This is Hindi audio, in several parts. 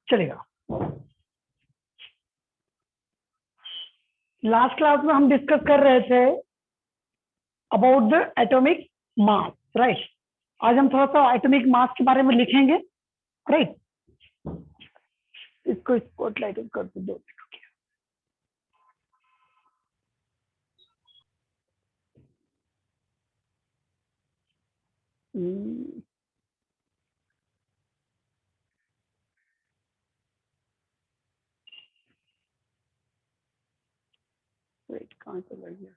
चलेगा। लास्ट क्लास में हम डिस्कस कर रहे थे about the atomic mass, right. आज हम थोड़ा सा एटॉमिक मास के बारे में लिखेंगे, राइट। इसको स्पॉटलाइट कर दो। वेट, कहाँ चला गया?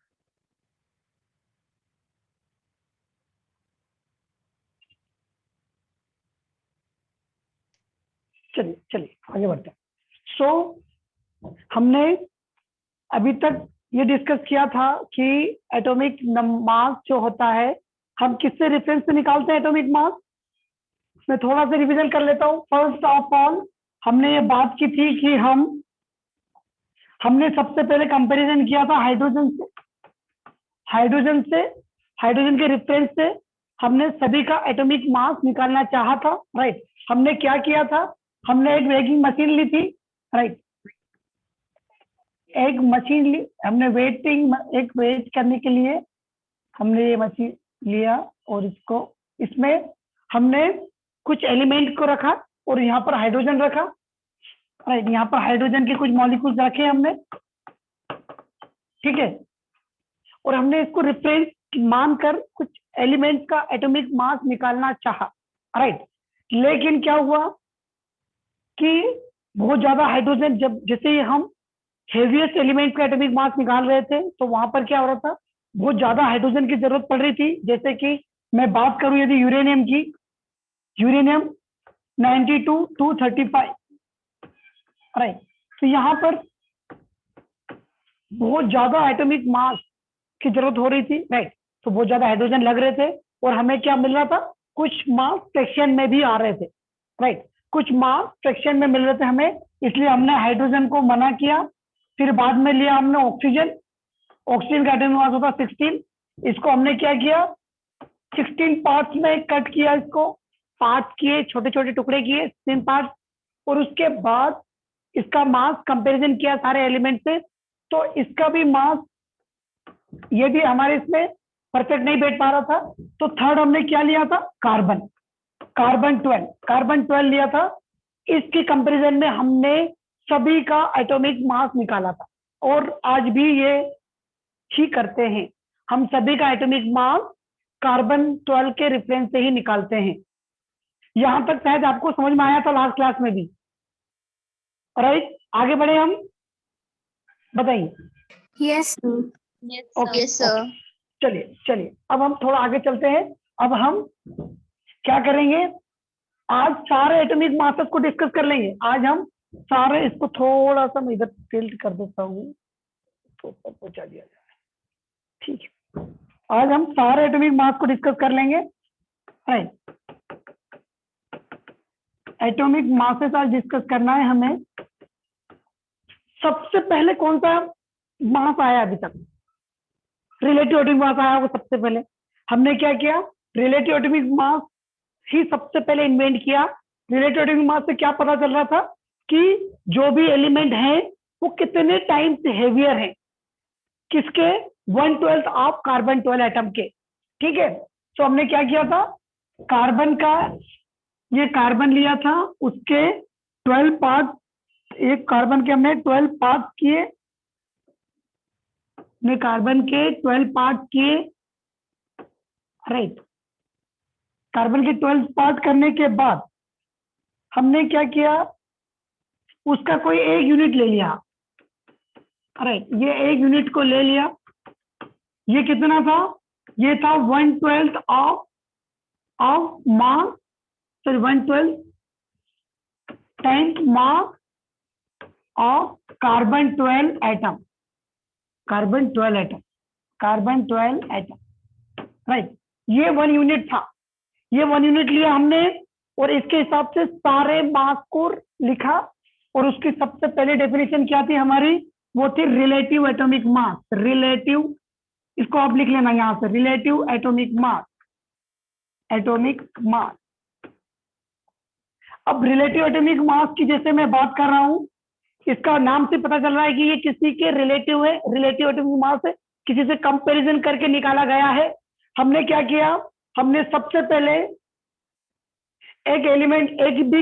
चलिए चलिए आगे बढ़ते हैं। सो हमने अभी तक ये डिस्कस किया था कि एटॉमिक मास जो होता है हम किससे रेफरेंस से निकालते हैं एटॉमिक मास। मैं थोड़ा सा रिवीजन कर लेता हूँ। फर्स्ट ऑफ ऑल हमने ये बात की थी कि हमने सबसे पहले कंपैरिजन किया था हाइड्रोजन से हाइड्रोजन के रेफरेंस से हमने सभी का एटॉमिक मास निकालना चाहा था, राइट। हमने क्या किया था, हमने एक वेटिंग मशीन ली थी, राइट। एक मशीन ली हमने, एक वेट करने के लिए हमने ये मशीन लिया और इसमें हमने कुछ एलिमेंट को रखा और यहाँ पर हाइड्रोजन रखा, राइट। यहाँ पर हाइड्रोजन के कुछ मॉलिक्यूल्स रखे हमने, ठीक है। और हमने इसको रेफरेंस मानकर कुछ एलिमेंट का एटॉमिक मास निकालना चाहा, राइट। लेकिन क्या हुआ कि बहुत ज्यादा हाइड्रोजन, जब जैसे हम हेवीएस्ट एलिमेंट का एटॉमिक मास निकाल रहे थे तो वहां पर क्या हो रहा था, बहुत ज्यादा हाइड्रोजन की जरूरत पड़ रही थी। जैसे कि मैं बात करूं यदि यूरेनियम की, यूरेनियम 92 to 35, राइट। तो यहाँ पर बहुत ज्यादा एटॉमिक मास की जरूरत हो रही थी, राइट। तो बहुत ज्यादा हाइड्रोजन लग रहे थे और हमें क्या मिल रहा था, कुछ मास फ्रैक्शन में भी आ रहे थे, राइट। कुछ मास फ्रैक्शन में मिल रहे थे हमें, इसलिए हमने हाइड्रोजन को मना किया। फिर बाद में लिया हमने ऑक्सीजन। ऑक्सीजन का एटॉमिक मास होता 16। इसको हमने क्या किया, 16 पार्ट्स में कट किया, इसको पार्ट किए, छोटे छोटे टुकड़े किए, 16 पार्ट। और उसके बाद इसका मास कंपैरिजन किया सारे एलिमेंट से, तो इसका भी मास ये भी हमारे इसमें परफेक्ट नहीं बैठ पा रहा था। तो थर्ड हमने क्या लिया था, कार्बन 12 लिया था। इसके कंपैरिजन में हमने सभी का एटॉमिक मास निकाला था और आज भी ये ही करते हैं। हम सभी का एटॉमिक मास कार्बन 12 के रेफरेंस से ही निकालते हैं। यहां तक शायद आपको समझ में आया था लास्ट क्लास में भी, राइट। आगे बढ़े हम, बताइए। Yes okay sir. चलिए अब हम थोड़ा आगे चलते हैं। अब हम क्या करेंगे, आज सारे एटॉमिक मासेस को डिस्कस कर लेंगे। आज हम सारे, इसको थोड़ा सा मैं इधर टिल्ट कर देता हूँ तो पहुंचा दिया जाए, ठीक है। आज हम सारे एटॉमिक मास को डिस्कस कर लेंगे, राइट। एटॉमिक मासेस आज डिस्कस करना है हमें। सबसे पहले कौन सा मास आया अभी तक, रिलेटिव एटॉमिक मास आया। वो सबसे पहले हमने क्या किया, रिलेटिव एटॉमिक मास ही सबसे पहले इन्वेंट किया। रिलेटिव एटॉमिक मास से क्या पता चल रहा था कि जो भी एलिमेंट है वो कितने टाइम से हेवियर है, किसके, 1/12 ऑफ कार्बन 12 एटम के, ठीक है। तो हमने क्या किया था, कार्बन का, ये कार्बन लिया था, उसके 12 पार्ट, एक कार्बन के हमने 12 पार्ट किए, कार्बन के 12 पार्ट किए, राइट। कार्बन के 12 पार्ट करने के बाद हमने क्या किया, उसका कोई एक यूनिट ले लिया, राइट। ये एक यूनिट को ले लिया। ये कितना था, ये था 1/12 of mass, sorry 1/12 10th mass of carbon 12 atom, carbon 12 atom, right. ये 1 यूनिट था, ये 1 यूनिट लिया हमने और इसके हिसाब से सारे मास को लिखा। और उसकी सबसे पहले डेफिनेशन क्या थी हमारी, वो थी रिलेटिव एटॉमिक मास। रिलेटिव, इसको आप लिख लेना यहां से, रिलेटिव एटॉमिक मास, एटॉमिक मास। अब रिलेटिव एटॉमिक मास की जैसे मैं बात कर रहा हूं, इसका नाम से पता चल रहा है कि ये किसी के रिलेटिव है, रिलेटिव एटॉमिक मास है, किसी से कंपैरिजन करके निकाला गया है। हमने क्या किया, हमने सबसे पहले एक एलिमेंट,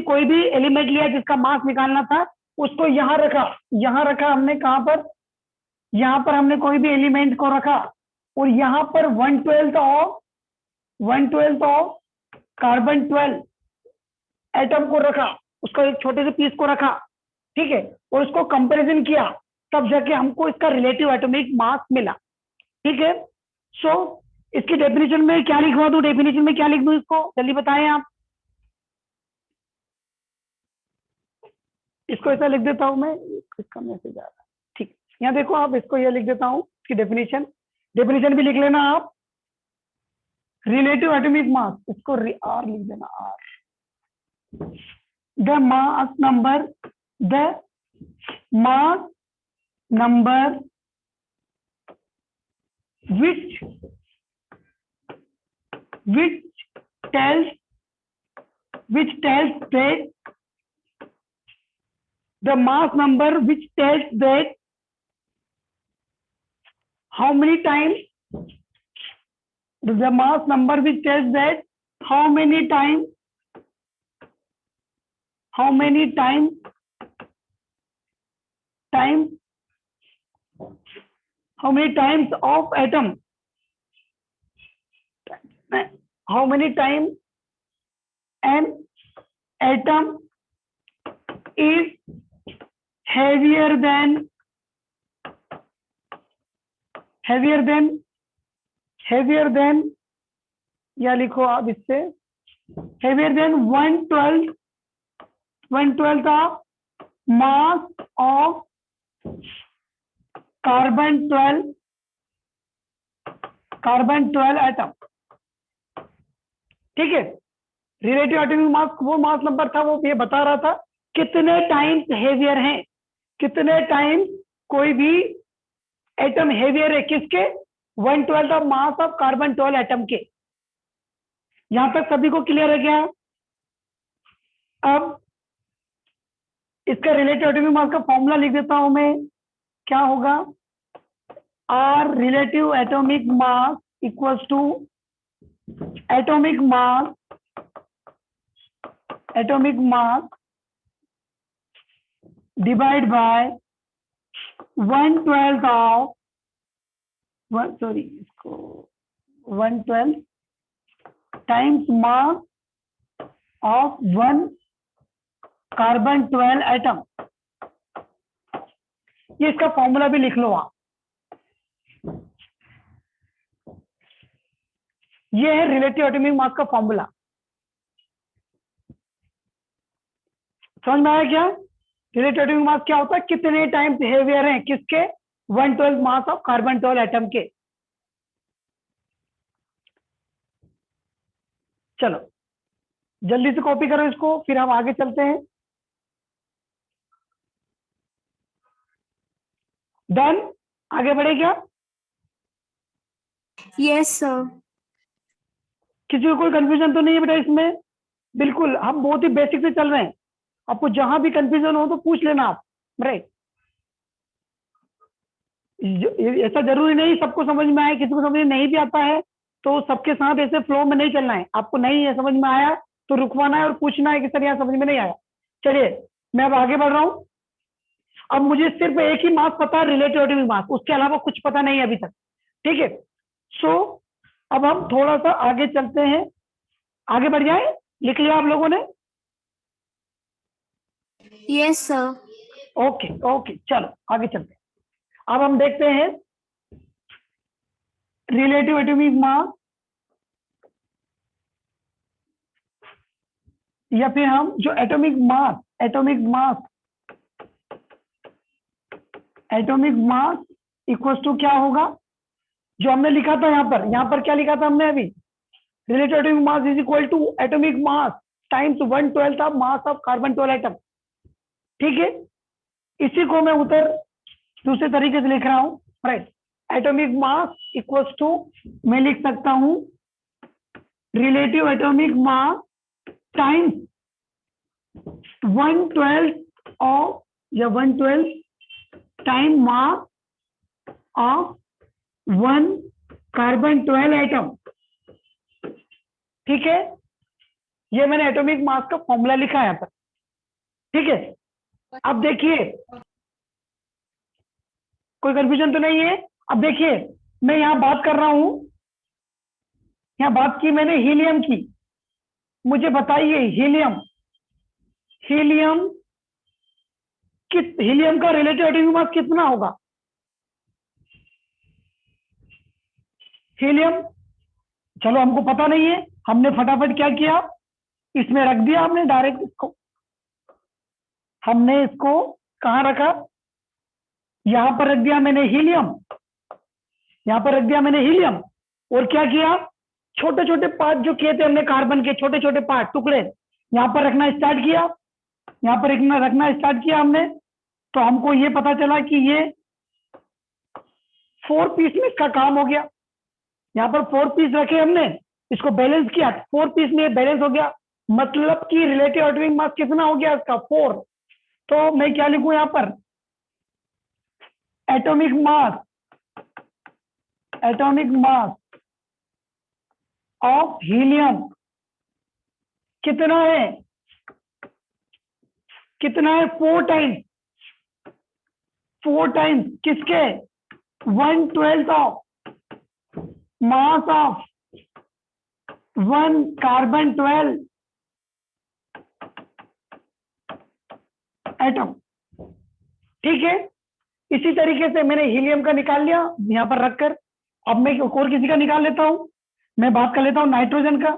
कोई भी एलिमेंट लिया जिसका मास निकालना था, उसको यहां रखा हमने, कहां पर, यहां पर हमने कोई भी एलिमेंट को रखा और यहां पर 1/12 ऑफ कार्बन 12 एटम को रखा, उसका एक छोटे से पीस को रखा, ठीक है, और उसको कंपैरिजन किया, तब जाके हमको इसका रिलेटिव एटॉमिक मास मिला। ठीक है, सो इसकी डेफिनेशन में क्या लिखवा दूं, डेफिनेशन में क्या लिख दूं इसको, जल्दी बताएं आप। इसको ऐसा लिख देता हूं मैं, इसका मैसेज आ रहा है, ठीक, यहाँ देखो आप, इसको ये लिख देता हूं, इसकी डेफिनेशन भी लिख लेना आप। रिलेटिव एटॉमिक मास, इसको आर लिख देना, R, the mass number which tells that the mass number which tells that how many times, the mass number which tells that how many times of atom, how many times an atom is heavier than या लिखो आप इससे, heavier than 1/12 of mass of carbon 12 atom. ठीक है, रिलेटिव एटॉमिक मास वो मास नंबर था, वो ये बता रहा था कितने टाइम्स हेवियर हैं, कितने टाइम्स कोई भी एटम हेवियर है, किसके, 1/12 of mass of carbon 12 atom के। यहां तक सभी को क्लियर है क्या? अब इसका रिलेटिव एटॉमिक मास का फॉर्मूला लिख देता हूं मैं, क्या होगा, R relative atomic mass equals to atomic mass divide by 1/12 of 1/12 times mass of 1 carbon 12 atom. ये इसका फॉर्मूला भी लिख लो आप, ये है रिलेटिव एटॉमिक मास का फॉर्मूला। समझ में आया क्या? रिलेटिव एटॉमिक मास क्या होता है, कितने टाइम्स हेवियर हैं, किसके, 1/12 मास ऑफ कार्बन 12 एटम के। चलो जल्दी से कॉपी करो इसको, फिर हम आगे चलते हैं। डन, आगे बढ़े क्या? Yes sir. किसी को कोई कंफ्यूजन तो नहीं है बेटा इसमें? बिल्कुल, हम बहुत ही बेसिक से चल रहे हैं, आपको जहां भी कंफ्यूजन हो तो पूछ लेना आप, राइट। ऐसा जरूरी नहीं सबको समझ में आए, किसी को समझ में नहीं भी आता है तो सबके साथ ऐसे फ्लो में नहीं चलना है, आपको नहीं है समझ में आया तो रुकवाना है और पूछना है कि सर यहाँ समझ में नहीं आया। चलिए मैं अब आगे बढ़ रहा हूं। अब मुझे सिर्फ एक ही मास पता है, रिलेटिव एटॉमिक मास, उसके अलावा कुछ पता नहीं है अभी तक। ठीक है, सो अब हम थोड़ा सा आगे चलते हैं, आगे बढ़ जाए। लिख लिया आप लोगों ने? Yes sir. ओके ओके, चलो आगे चलते हैं। अब हम देखते हैं रिलेटिव एटॉमिक मास, या फिर हम जो एटॉमिक मास इक्वल्स टू क्या होगा, जो हमने लिखा था यहाँ पर क्या लिखा था हमने अभी, relative atomic mass is equal to atomic mass times 1/12 of mass of carbon 12 atom. ठीक है, इसी को मैं दूसरे तरीके से लिख रहा हूं, right. Atomic mass equals to, मैं लिख सकता हूं relative atomic mass times 1/12 of या 1/12 time mass of 1 carbon 12 atom. ठीक है, ये मैंने एटॉमिक मास का फॉर्मूला लिखा है यहाँ पर। ठीक है, अब देखिए कोई कंफ्यूजन तो नहीं है। अब देखिए मैं यहाँ बात कर रहा हूं, यहाँ बात की मैंने हीलियम की। मुझे बताइए हीलियम हीलियम का रिलेटिव एटॉमिक मास कितना होगा? हीलियम, चलो हमको पता नहीं है, हमने फटाफट क्या किया, इसमें रख दिया हमने डायरेक्ट। इसको हमने इसको कहां रखा? यहां पर रख दिया मैंने हीलियम, यहां पर रख दिया मैंने हीलियम। और क्या किया, छोटे छोटे पार्ट जो किए थे हमने कार्बन के, छोटे छोटे पार्ट टुकड़े यहां पर रखना स्टार्ट किया, यहां पर रखना स्टार्ट किया हमने। तो हमको ये पता चला कि ये 4 पीस में इसका काम हो गया। यहाँ पर 4 पीस रखे हमने, इसको बैलेंस किया, 4 पीस में बैलेंस हो गया। मतलब कि रिलेटिव एटॉमिक मास कितना हो गया इसका? 4। तो मैं क्या लिखूं यहाँ पर? एटॉमिक मास ऑफ हीलियम कितना है? 4 टाइम्स किसके? 1/12 of mass of 1 carbon 12 atom. ठीक है, इसी तरीके से मैंने हीलियम का निकाल लिया यहां पर रखकर। अब मैं और किसी का निकाल लेता हूं, मैं बात कर लेता हूं नाइट्रोजन का।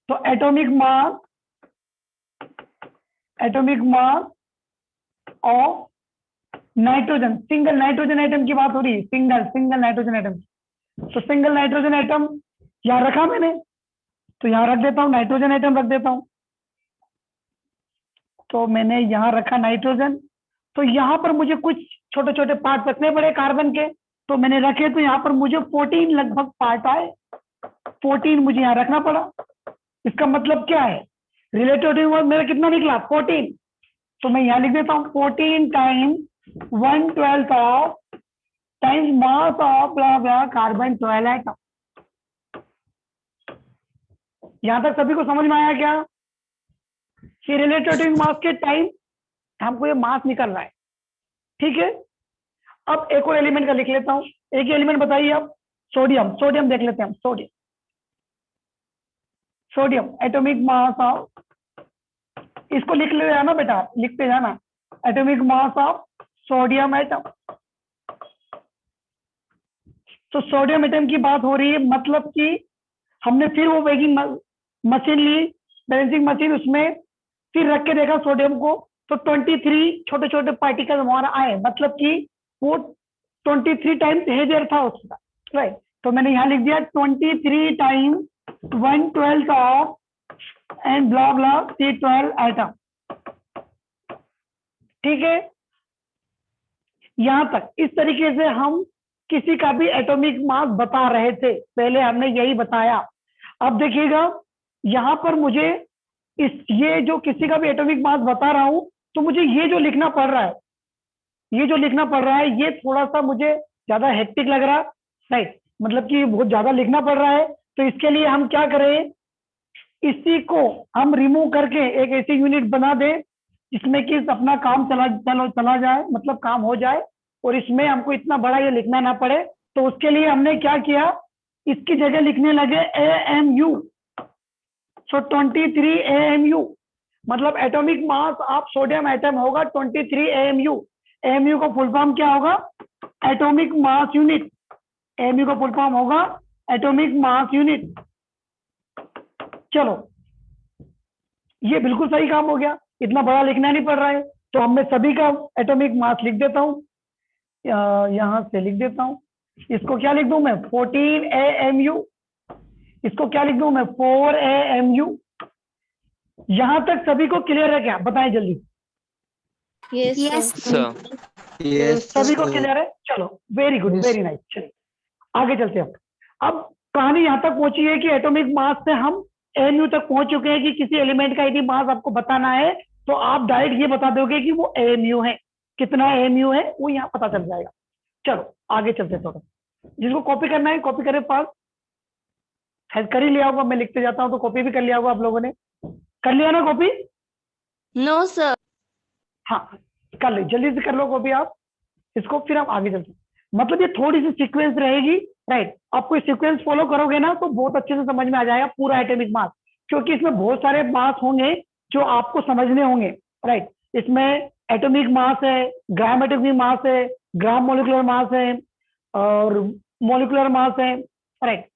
तो atomic mass of nitrogen, single nitrogen atom की बात हो रही है, सिंगल नाइट्रोजन एटम। तो सिंगल नाइट्रोजन एटम यहां रखा मैंने, तो यहां रख देता हूं, नाइट्रोजन एटम रख देता हूं। तो मैंने यहां रखा नाइट्रोजन। तो यहां पर मुझे कुछ छोटे छोटे पार्ट रखने पड़े कार्बन के, तो मैंने रखे। तो यहां पर मुझे 14 लगभग पार्ट आए, 14 मुझे यहां रखना पड़ा। इसका मतलब क्या है? रिलेटिव मेरा कितना निकला? 14। तो मैं यहां लिख देता हूं 14 times 1/12 of times mass of carbon 12 atom. यहां तक सभी को समझ में आया क्या कि रिलेटिव मास के टाइम हमको ये मास निकल रहा है? ठीक है, अब एक और एलिमेंट का लिख लेता हूं। एक ही एलिमेंट बताइए अब, सोडियम देख लेते हैं हम। सोडियम एटॉमिक मास ऑफ, इसको लिख ले जाना बेटा, लिखते जाना, atomic mass of sodium atom. तो सोडियम एटम की बात हो रही है, मतलब कि हमने फिर वो वेगिंग मशीन ली, बैलेंसिंग मशीन, उसमें फिर रख के देखा सोडियम को। तो 23 छोटे छोटे पार्टिकल हमारा आए, मतलब कि वो 23 टाइम्स हेवियर था उसका, राइट। तो मैंने यहाँ लिख दिया 23 times 1/12 of and blah blah C12 atom. ठीक है, यहां तक इस तरीके से हम किसी का भी एटॉमिक मास बता रहे थे, पहले हमने यही बताया। अब देखिएगा यहां पर मुझे ये जो किसी का भी एटॉमिक मास बता रहा हूं, तो मुझे ये जो लिखना पड़ रहा है, ये थोड़ा सा मुझे ज्यादा हेक्टिक लग रहा है, राइट, मतलब कि बहुत ज्यादा लिखना पड़ रहा है। तो इसके लिए हम क्या करें, इसी को हम रिमूव करके एक ऐसी यूनिट बना दें जिसमें कि अपना काम चला जाए, मतलब काम हो जाए, और इसमें हमको इतना बड़ा ये लिखना ना पड़े। तो उसके लिए हमने क्या किया, इसकी जगह लिखने लगे AMU। सो 23 AMU, मतलब atomic mass of sodium atom होगा 23 AMU। AMU का फुल फॉर्म क्या होगा? Atomic mass unit. AMU का फुल फॉर्म होगा एटॉमिक मास यूनिट। चलो, ये बिल्कुल सही काम हो गया, इतना बड़ा लिखना नहीं पड़ रहा है। तो अब मैं सभी का एटॉमिक मास लिख देता हूं, यहां से लिख देता हूं। इसको क्या लिख दूं मैं? 14 AMU। इसको क्या लिख दूं मैं? 4 AMU। यहां तक सभी को क्लियर है क्या? बताएं जल्दी। Yes, sir. सभी को क्लियर है? चलो, वेरी गुड, वेरी नाइस। चलिए आगे चलते हैं। अब कहानी यहां तक पहुंची है कि एटॉमिक मास से हम AMU तक पहुंच चुके हैं कि किसी एलिमेंट का यदि मास आपको बताना है तो आप डायरेक्ट ये बता दोगे कि वो एएमयू है, कितना एएमयू है वो यहाँ पता चल जाएगा। चलो आगे चलते थोड़ा, जिसको कॉपी करना है कॉपी करे, पास कर ही लिया होगा, मैं लिखते जाता हूँ तो कॉपी भी कर लिया होगा आप लोगों ने, कर लिया ना कॉपी? No sir. हाँ कर लो, जल्दी से कर लो कॉपी आप इसको, फिर हम आगे चलते हैं। मतलब ये थोड़ी सी सीक्वेंस रहेगी, राइट। आप कोई सीक्वेंस फॉलो करोगे ना तो बहुत अच्छे से समझ में आ जाएगा पूरा एटॉमिक मास, क्योंकि इसमें बहुत सारे मास होंगे जो आपको समझने होंगे, राइट। इसमें एटॉमिक मास है, ग्राम एटॉमिक मास है, ग्राम मोलिकुलर मास है और मोलिकुलर मास है, राइट।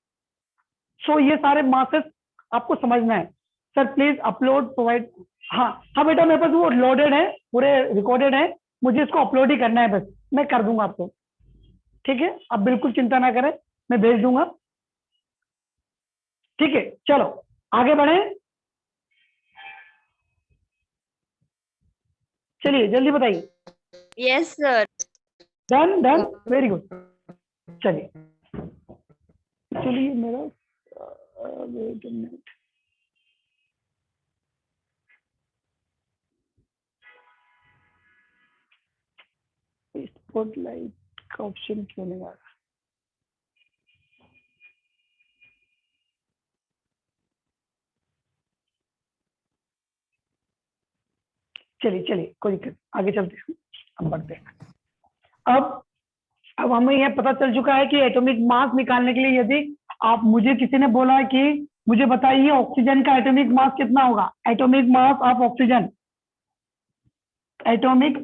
सो ये सारे मासेस आपको समझना है। Sir please upload provide. हाँ हाँ बेटा, मेरे पास वो लोडेड है, पूरे रिकॉर्डेड है, मुझे इसको अपलोड ही करना है बस, मैं कर दूंगा आपको, ठीक है। आप बिल्कुल चिंता ना करें, मैं भेज दूंगा, ठीक है। चलो आगे बढ़े, चलिए जल्दी बताइए। Yes sir. Done done, very good. चलिए चलिए मेरा वेट अ मिनट, स्पॉटलाइट का ऑप्शन क्यों नहीं आ रहा? चलिए चलिए कोई दिक्कत, आगे चलते हैं, अब बढ़ते हैं। अब हमें यह पता चल चुका है कि एटॉमिक मास निकालने के लिए यदि आप, मुझे किसी ने बोला कि मुझे बताइए ऑक्सीजन का एटॉमिक मास कितना होगा, atomic mass of oxygen, atomic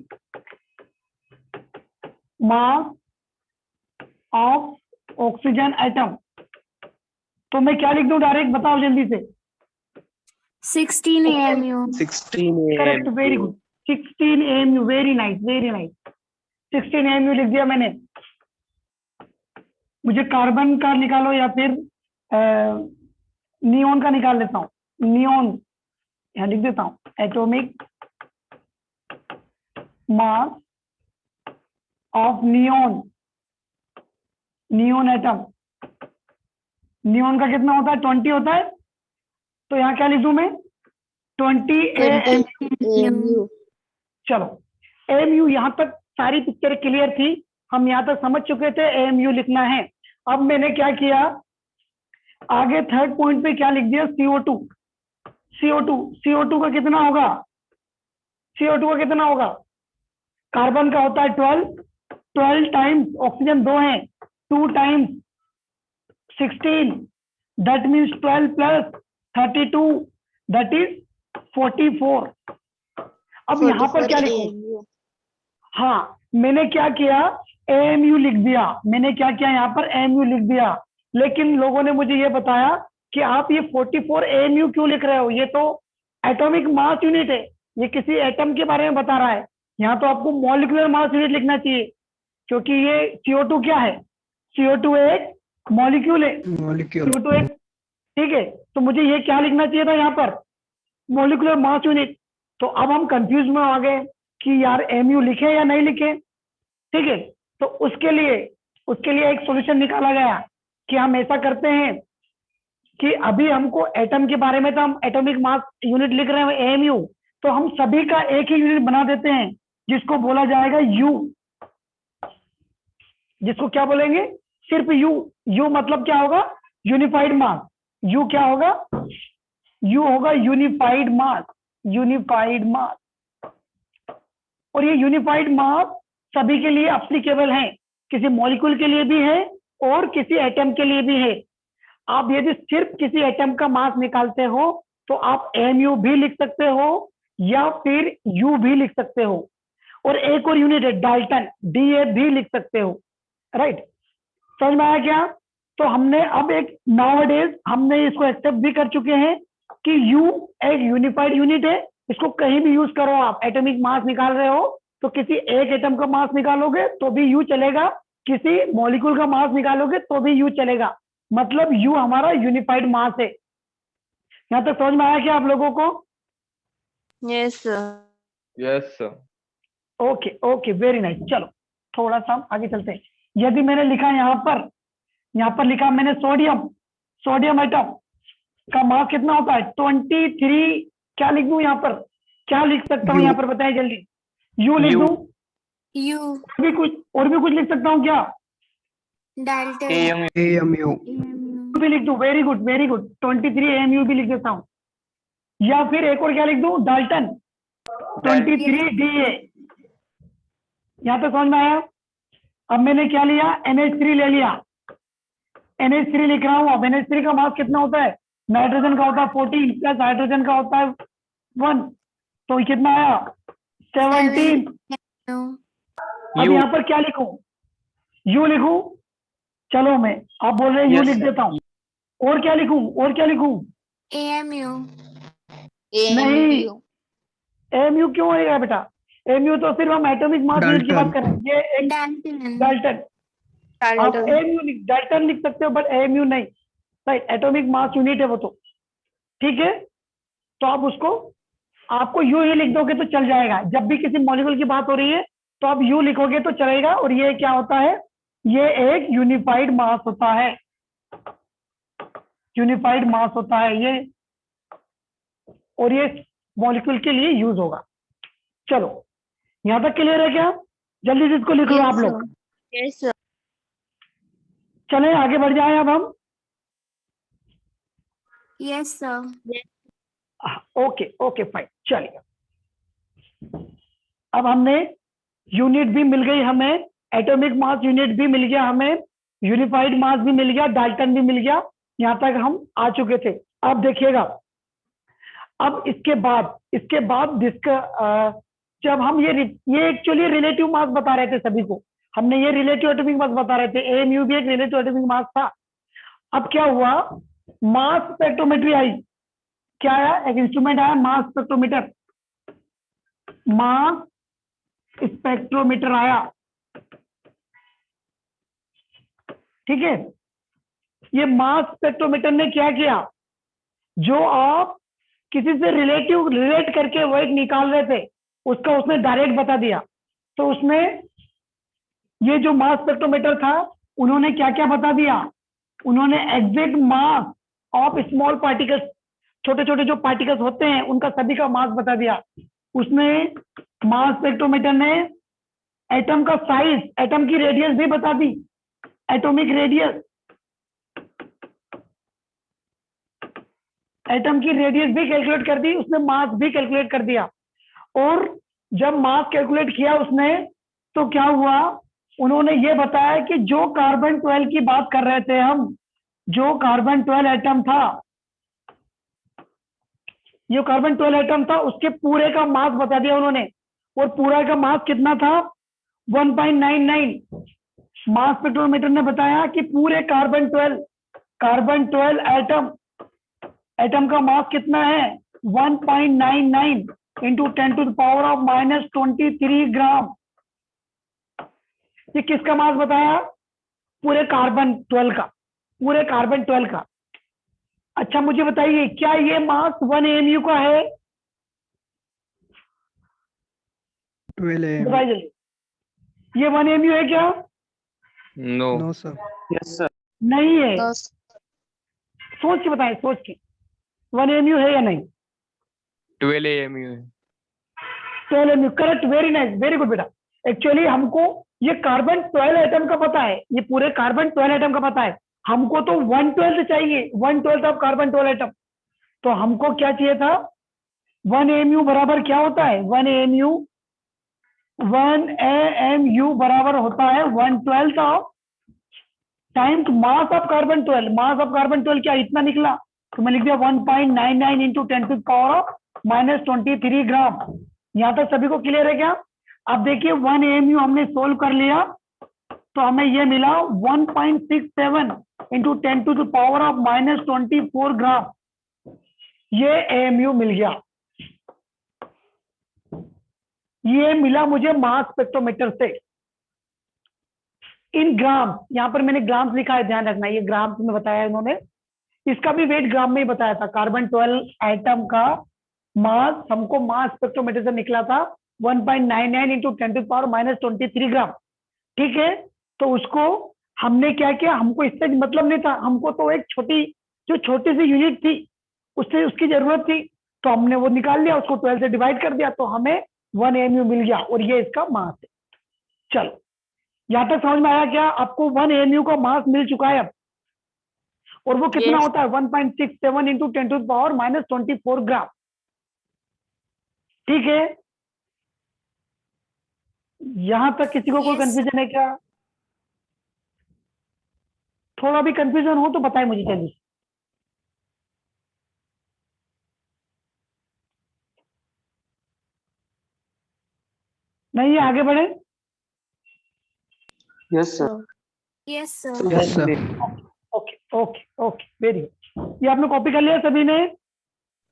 mass of oxygen atom, तो मैं क्या लिख दूं डायरेक्ट, बताओ जल्दी से। 16 AMU। 16 correct, very good, 16 AMU, very nice very nice, 16 AMU लिख दिया मैंने। मुझे कार्बन का निकालो या फिर नियोन का निकाल लेता हूँ, नियोन यहाँ लिख देता हूँ, atomic mass of neon, neon atom, neon का कितना होता है, 20 होता है, तो यहाँ क्या लिख दूं मैं, 20 AMU। चलो AMU, यहाँ तक सारी पिक्चर क्लियर थी, हम यहाँ तक समझ चुके थे AMU लिखना है। अब मैंने क्या किया, आगे थर्ड पॉइंट पे क्या लिख दिया, CO2। CO2 का कितना होगा, CO2 का कितना होगा, कार्बन का होता है 12 टाइम्स, ऑक्सीजन 2 है, 2 times 16, that means 12 plus 32, that is 44। अब यहाँ पर क्या लिखूं, हाँ मैंने क्या किया, AMU लिख दिया, मैंने क्या किया यहाँ पर AMU लिख दिया, लेकिन लोगों ने मुझे ये बताया कि आप ये 44 AMU क्यों लिख रहे हो, ये तो एटॉमिक मास यूनिट है, ये किसी एटम के बारे में बता रहा है, यहाँ तो आपको मॉलिक्यूलर मास यूनिट लिखना चाहिए, क्योंकि ये CO2 क्या है, CO2 एक मॉलिक्यूल है, CO2 एक, ठीक है। तो मुझे ये क्या लिखना चाहिए था यहाँ पर, मॉलिक्यूलर मास यूनिट। तो अब हम कंफ्यूज में आ गए कि यार AMU लिखे या नहीं लिखे, ठीक है। तो उसके लिए एक सॉल्यूशन निकाला गया कि हम ऐसा करते हैं कि अभी हमको एटम के बारे में, तो हम एटॉमिक मास यूनिट लिख रहे हैं AMU, तो हम सभी का एक ही यूनिट बना देते हैं जिसको बोला जाएगा U, जिसको क्या बोलेंगे, सिर्फ U मतलब क्या होगा, यूनिफाइड मास, U क्या होगा, U होगा यूनिफाइड मास, यूनिफाइड मास। और ये यूनिफाइड मास सभी के लिए अप्लीकेबल है, किसी मॉलिक्यूल के लिए भी है और किसी एटम के लिए भी है। आप यदि सिर्फ किसी एटम का मास निकालते हो तो आप AMU भी लिख सकते हो या फिर U भी लिख सकते हो, और एक और यूनिट है डाल्टन, DA भी लिख सकते हो, राइट। समझ में आया क्या? तो हमने अब एक नाउअडेज हमने इसको एक्सेप्ट भी कर चुके हैं कि U एक यूनिफाइड यूनिट है, इसको कहीं भी यूज करो, आप एटॉमिक मास निकाल रहे हो तो किसी एक एटम का मास निकालोगे तो भी U चलेगा, किसी मॉलिक्यूल का मास निकालोगे तो भी U चलेगा, मतलब U हमारा यूनिफाइड मास है। यहाँ तक समझ में आया क्या आप लोगों को? Yes sir. Yes sir. Okay okay, very nice. चलो थोड़ा सा हम आगे चलते हैं। यदि मैंने लिखा यहाँ पर लिखा मैंने सोडियम एटम का मास कितना होता है 23, क्या लिख दूं यहाँ पर क्या लिख सकता हूँ यहाँ पर बताएं जल्दी। यू लिख दूं, U. और भी कुछ लिख सकता हूँ क्या? Dalton. AMU. भी लिख दूं, very good very good, 23 AMU भी लिख देता हूँ, या फिर एक और क्या लिख दूं, डाल्टन 23 DA। यहाँ तक समझ में आया? अब मैंने क्या लिया, NH3 ले लिया, NH3 लिख रहा हूँ। अब NH3 का मास कितना होता है, नाइट्रोजन का होता है 14 प्लस हाइड्रोजन का होता है 1, तो ये कितना आया 17। अब यहाँ पर क्या लिखूं, यू लिखूं? चलो मैं, आप बोल रहे हैं यू लिख देता हूँ, और क्या लिखूं, और क्या लिखूं? AMU. नहीं, एमयू क्यों होएगा बेटा, एमयू तो सिर्फ हम एटॉमिक मास यूनिट की बात कर रहे हैं, ये एक Dalton. डाल्टन। आप एमयू डाल्टन लिख सकते हो बट एमयू नहीं, राइट, एटॉमिक मास यूनिट है वो तो, ठीक है। तो आप उसको, आपको यू ही लिख दोगे तो चल जाएगा, जब भी किसी मॉलिक्यूल की बात हो रही है तो आप यू लिखोगे तो चलेगा। और ये क्या होता है, ये एक यूनिफाइड मास होता है, यूनिफाइड मास होता है ये, और ये मॉलिक्यूल के लिए यूज होगा। चलो यहां तक क्लियर है क्या? जल्दी से इसको लिख लो आप लोग। Yes, sir. चले आगे बढ़ जाएं अब हम। Yes, sir. Okay okay fine, चलिए। अब हमने यूनिट भी मिल गई हमें, एटॉमिक मास यूनिट भी मिल गया हमें, यूनिफाइड मास भी मिल गया, डाल्टन भी मिल गया, यहां तक हम आ चुके थे। अब देखिएगा, अब इसके बाद जब हम ये एक्चुअली रिलेटिव मास बता रहे थे सभी को, हमने ये रिलेटिव एटॉमिक मास बता रहे थे, एएमयू भी एक रिलेटिव एटॉमिक मास था। अब क्या हुआ, मास स्पेक्ट्रोमेट्री आई, क्या आया, एक इंस्ट्रूमेंट आया मास स्पेक्ट्रोमीटर, मास स्पेक्ट्रोमीटर आया, ठीक है। ये मास स्पेक्ट्रोमीटर ने क्या किया, जो आप किसी से रिलेट करके वो एक निकाल रहे थे उसका उसने डायरेक्ट बता दिया। तो उसमें ये जो मास स्पेक्ट्रोमीटर था, उन्होंने क्या क्या बता दिया, उन्होंने exact mass of small particles, छोटे छोटे जो पार्टिकल्स होते हैं उनका सभी का मास बता दिया। उसमें मास स्पेक्ट्रोमीटर ने एटम का साइज, एटम की रेडियस भी बता दी, एटॉमिक रेडियस, एटम की रेडियस भी कैलकुलेट कर दी, उसने मास भी कैलकुलेट कर दिया। और जब मास कैलकुलेट किया उसने, तो क्या हुआ, उन्होंने ये बताया कि जो कार्बन 12 की बात कर रहे थे हम, जो कार्बन 12 एटम था, जो कार्बन 12 एटम था उसके पूरे का मास बता दिया उन्होंने, और पूरा का मास कितना था 1.99। मास स्पेक्ट्रोमीटर ने बताया कि पूरे कार्बन 12 एटम का मास कितना है 1.99 इंटू 10⁻⁻23 ग्राम। ये किसका मास बताया, पूरे कार्बन 12 का, पूरे कार्बन 12 का। अच्छा मुझे बताइए, क्या ये मास 1 AMU का है? 12 AMU. बताइए जल्दी, ये 1 AMU है क्या? No. No, sir. Yes, sir. नहीं है, सोच के बताएं, सोच के, 1 AMU है या नहीं? 12 AMU है। 12 AMU, correct, very nice, very good बेटा। एक्चुअली हमको ये कार्बन 12 एटम का पता है, ये पूरे कार्बन 12 एटम का पता है, हमको तो 1/12 चाहिए, 1/12 ऑफ कार्बन 12 एटम। तो हमको क्या चाहिए था, 1 AMU बराबर क्या होता है, 1 AMU बराबर होता है 1/12 of times mass of carbon 12। Mass of carbon 12 क्या, इतना निकला, तो मैं लिख दिया 1.99 इंटू 10⁻⁻23 ग्राम। यहां तक सभी को क्लियर है क्या? अब देखिए 1 AMU हमने सोल्व कर लिया, तो हमें ये मिला 1.67 इंटू 10⁻⁻24 ग्राम, ये AMU मिल गया। ये मिला मुझे मास स्पेक्ट्रोमीटर से इन ग्राम, यहां पर मैंने ग्राम्स लिखा है, ध्यान रखना, ये ग्राम्स में बताया इन्होंने, इसका भी वेट ग्राम में ही बताया था। कार्बन 12 एटम का मास हमको मास स्पेक्ट्रोमीटर से निकला था 1.99 इंटू 10⁻⁻23 ग्राम, ठीक है। तो उसको हमने क्या किया, हमको इससे मतलब नहीं था, हमको तो एक छोटी सी यूनिट थी, उससे उसकी जरूरत थी, तो हमने वो निकाल लिया, उसको 12 से डिवाइड कर दिया, तो हमें 1 AMU मिल गया और ये इसका मास है। चलो यहां तक समझ में आया क्या? आपको 1 AMU का मास मिल चुका है अब, और वो कितना Yes. होता है? 1.67 इंटू 10⁻⁻24 ग्राम। ठीक है, यहां तक किसी को कोई Yes. कंफ्यूजन है क्या? थोड़ा भी कंफ्यूजन हो तो बताएं मुझे जल्दी। नहीं है, आगे बढ़े। Yes, sir. Yes, sir. Yes, sir. Okay okay okay, very good. ये आपने कॉपी कर लिया सभी ने?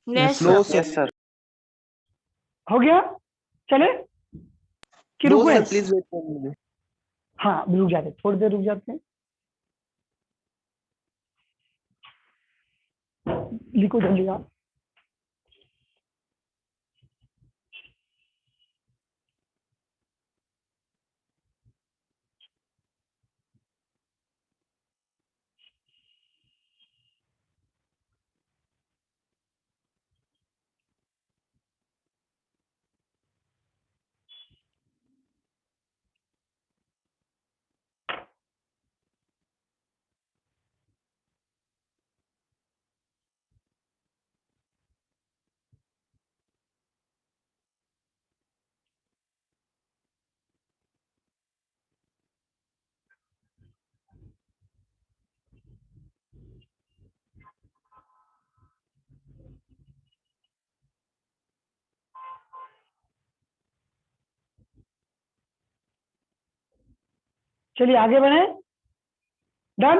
Yes, No, sir. yes, sir. हो गया? चले कि No, रुको? sir. Please wait for me. हाँ रुक जाते हैं, थोड़ी देर रुक जाते हैं। लिखो जल्दी आप। चलिए आगे बढ़े। डन?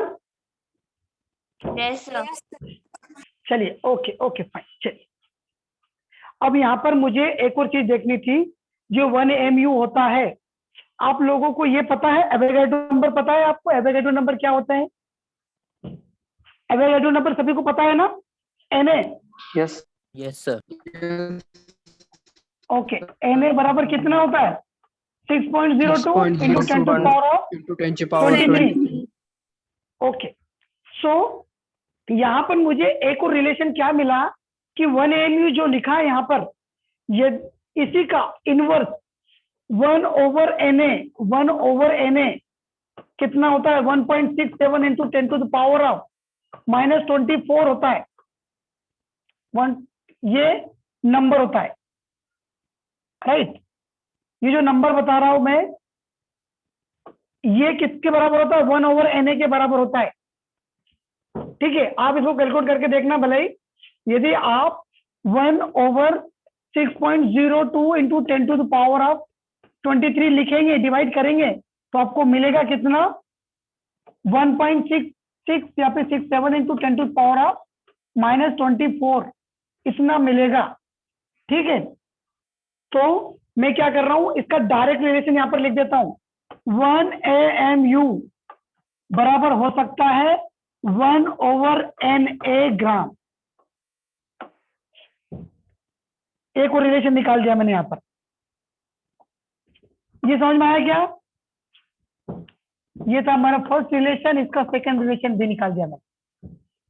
Yes, sir. चलिए ओके ओके फाइन। चलिए अब यहाँ पर मुझे एक और चीज देखनी थी, जो 1 AMU होता है। आप लोगों को ये पता है एवोगैड्रो नंबर? पता है आपको एवोगैड्रो नंबर क्या होता है? एवोगैड्रो नंबर सभी को पता है ना? Na। Yes. Yes, sir. Okay, Na बराबर कितना होता है? 6.02 into 10 to power of Into 10 to power 23। Okay, so यहाँ पर मुझे एक और रिलेशन क्या मिला कि 1 AMU जो लिखा है यहाँ पर, ये इसी का इनवर्स 1/Na कितना होता है? 1.67 into 10 to the power of -24 होता है। ये नंबर होता है, राइट? ये जो नंबर बता रहा हूं मैं, ये किसके बराबर होता है? 1/Na के बराबर होता है। ठीक है, आप इसको कैलकुलेट करके देखना भले ही। यदि आप 1/6.02 into 10 to the power of 23 लिखेंगे, डिवाइड करेंगे, तो आपको मिलेगा कितना? 1.66 या फिर 67 into 10 to the power of -24, इतना मिलेगा। ठीक है, तो मैं क्या कर रहा हूं, इसका डायरेक्ट रिलेशन यहां पर लिख देता हूं। 1 AMU बराबर हो सकता है 1/Na ग्राम। एक और रिलेशन निकाल दिया मैंने यहां पर। ये समझ में आया क्या? ये था हमारा फर्स्ट रिलेशन, इसका सेकंड रिलेशन भी निकाल दिया मैंने।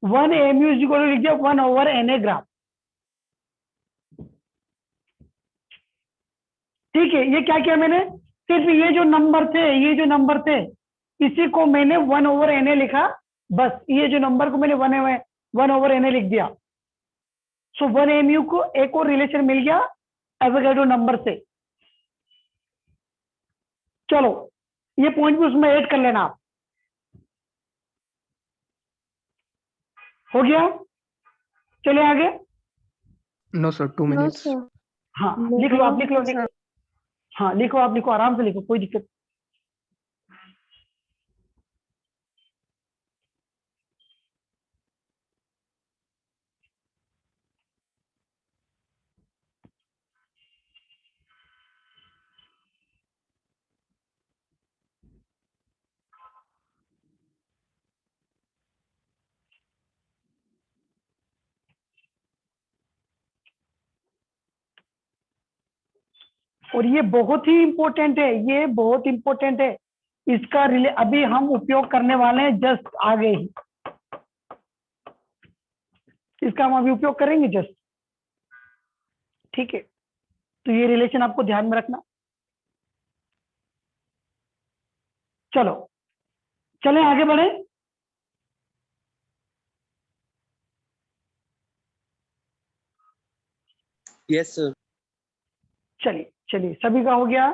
1 AMU लिख दिया 1/Na ग्राम। ठीक है, ये क्या किया मैंने? सिर्फ ये जो नंबर थे इसी को मैंने 1/Na लिखा, बस ये जो नंबर को मैंने 1/Na लिख दिया। सो 1 AMU को एक और रिलेशन मिल गया एवोगैड्रो नंबर से। चलो ये पॉइंट भी उसमें ऐड कर लेना आप। हो गया? चलिए आगे। No, sir. 2 No, minutes. sir. हाँ लिख लो आप, लिख लो। हाँ लिखो, आप लिखो, आराम से लिखो, कोई दिक्कत। और ये बहुत ही इंपॉर्टेंट है, ये बहुत इंपॉर्टेंट है। इसका अभी हम उपयोग करने वाले हैं जस्ट आगे ही। इसका हम अभी उपयोग करेंगे जस्ट। ठीक है, तो ये रिलेशन आपको ध्यान में रखना। चलो चलें आगे बढ़े। Yes sir. चलिए चलिए, सभी का हो गया।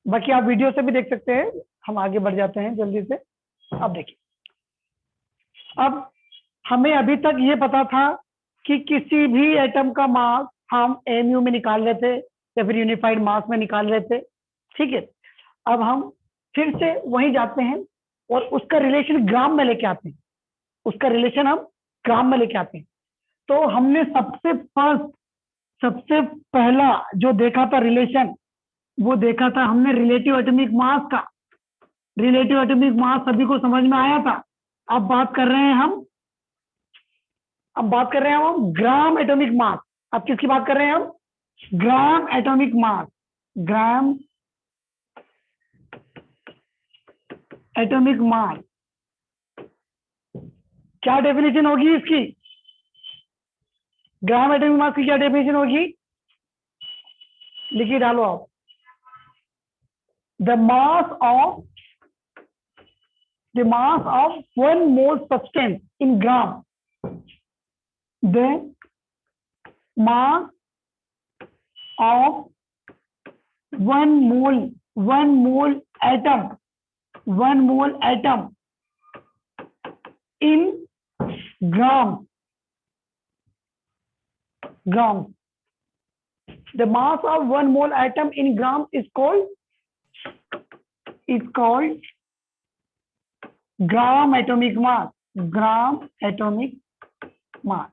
बाकी आप वीडियो से भी देख सकते हैं। हम आगे बढ़ जाते हैं जल्दी से। अब देखिए, अब हमें अभी तक ये पता था कि किसी भी एटम का मास हम एमयू में निकाल रहे थे या फिर यूनिफाइड मास में निकाल रहे थे। ठीक है, अब हम फिर से वहीं जाते हैं और उसका रिलेशन ग्राम में लेके आते हैं। उसका रिलेशन हम ग्राम में लेके आते हैं। तो हमने सबसे पहला जो देखा था रिलेशन, वो देखा था हमने रिलेटिव एटॉमिक मास का। रिलेटिव एटॉमिक मास सभी को समझ में आया था। अब बात कर रहे हैं हम ग्राम एटॉमिक मास। अब किसकी बात कर रहे हैं हम? Gram atomic mass. Gram atomic mass क्या डेफिनेशन होगी इसकी? ग्राम एटॉमिक मास की क्या डेफिनेशन होगी? लिखिए, डालो आप। The mass of 1 mole substance in gram. The mass of 1 mole atom in gram. The mass of 1 mole atom in gram is called gram atomic mass. Gram atomic mass.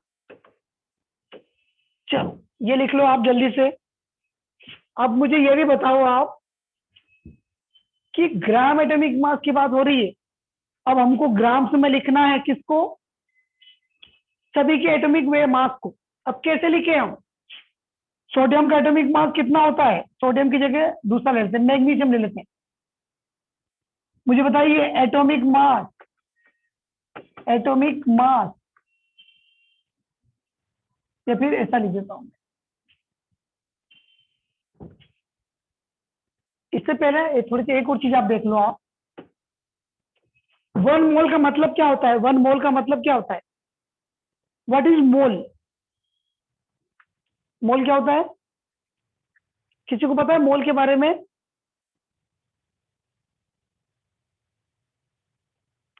चलो ये लिख लो आप जल्दी से। अब मुझे ये भी बताओ आप कि ग्राम एटॉमिक मास की बात हो रही है। अब हमको ग्राम्स में लिखना है किसको? सभी के एटॉमिक वे मास को। अब कैसे लिखे हम? सोडियम का एटॉमिक मास कितना होता है? सोडियम की जगह दूसरा ले लेते हैं, मैग्नीशियम ले लेते हैं। मुझे बताइए एटॉमिक मास या फिर ऐसा लिख देता हूं। इससे पहले थोड़ी सी एक और चीज आप देख लो। आप 1 मोल का मतलब क्या होता है? 1 मोल का मतलब क्या होता है? What is mole? मोल क्या होता है? किसी को पता है मोल के बारे में?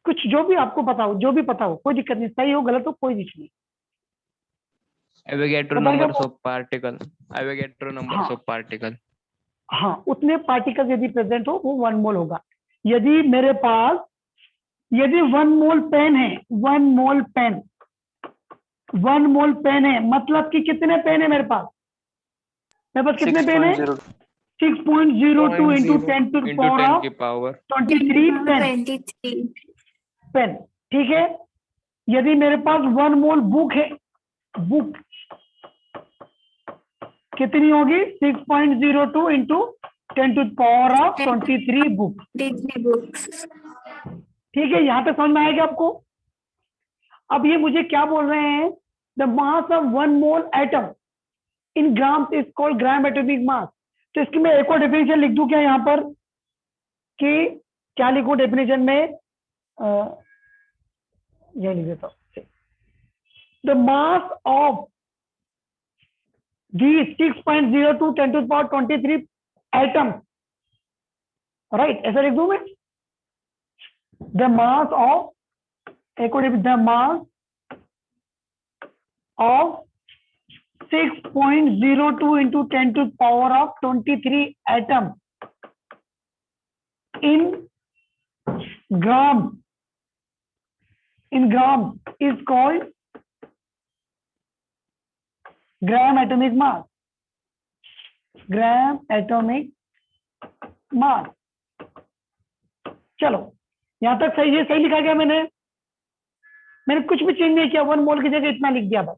कुछ जो भी आपको पता हो, कोई दिक्कत नहीं, सही हो गलत हो कोई दिक्कत नहीं। Avogadro numbers of particle. Avogadro numbers of particle. हाँ, उतने पार्टिकल यदि प्रेजेंट हो वो 1 मोल होगा। यदि मेरे पास 1 मोल पेन है, 1 मोल पेन है, मतलब कि कितने पेन है मेरे पास? कितने पेन है? 6.02 into 10 to the power of 23 पेन। ठीक है, यदि मेरे पास 1 मोल बुक है, बुक कितनी होगी? 6.02 into 10 to the power of 23 book. ठीक है, यहां तक समझ में आएगा आपको? अब ये मुझे क्या बोल रहे हैं? The mass of 1 mole atom in grams is called gram atomic mass. तो इसकी मैं एक और डेफिनेशन लिख दूं क्या यहाँ पर? कि क्या लिखूं डेफिनेशन में? ये लिख देता हूं। The mass of these 6.02 10 to the power 23 atoms, right? ऐसा लिख दूं मैं? the mass of the mass of 6.02 into 10 to the power of 23 atoms in grams is called gram atomic mass. Gram atomic mass. चलो यहां तक सही है? सही लिखा गया? मैंने कुछ भी चेंज नहीं किया, 1 मोल की जगह इतना लिख दिया था।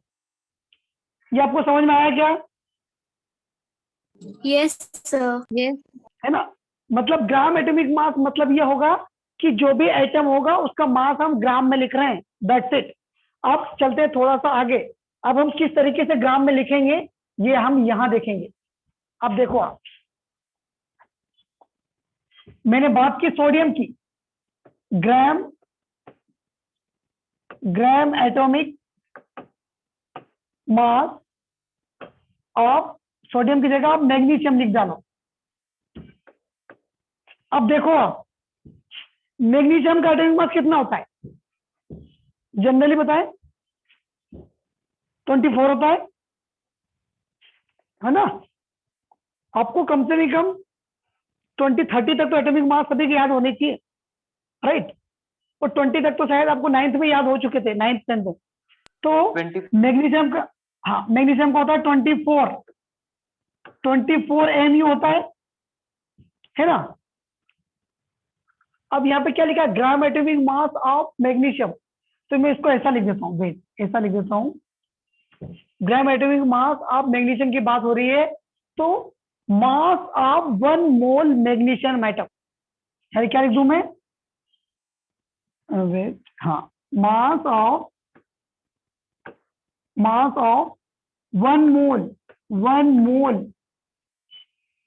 ये आपको समझ में आया क्या? Yes sir. यस। है ना? मतलब ग्राम एटॉमिक मास मतलब ये होगा कि जो भी एटम होगा उसका मास हम ग्राम में लिख रहे हैं। That's it. अब चलते हैं थोड़ा सा आगे। अब हम किस तरीके से ग्राम में लिखेंगे ये हम यहां देखेंगे। अब देखो आप, मैंने बात की सोडियम की, gram atomic mass of sodium की जगह आप मैग्नीशियम लिख डालो। अब देखो आप, मैग्नीशियम का एटॉमिक मास कितना होता है? जनरली बताएं, 24 होता है ना? आपको कम से कम 20-30 तक तो एटॉमिक मास सभी की याद होनी चाहिए, राइट? और 20 तक तो शायद आपको 9th में याद हो चुके थे, 9th 10th में। तो 20 मैग्नीशियम का, हाँ मैग्नीशियम का होता है 24 MU होता है ना? अब यहाँ पे क्या लिखा है? Gram atomic mass of magnesium. तो मैं इसको ऐसा लिख देता हूँ, वेट, ऐसा लिख देता हूँ, gram atomic mass of magnesium की बात हो रही है, तो मास ऑफ 1 मोल मैग्नीशियम एटम, यानी क्या लिख दूं मैं? वेट, हाँ, मास of 1 mole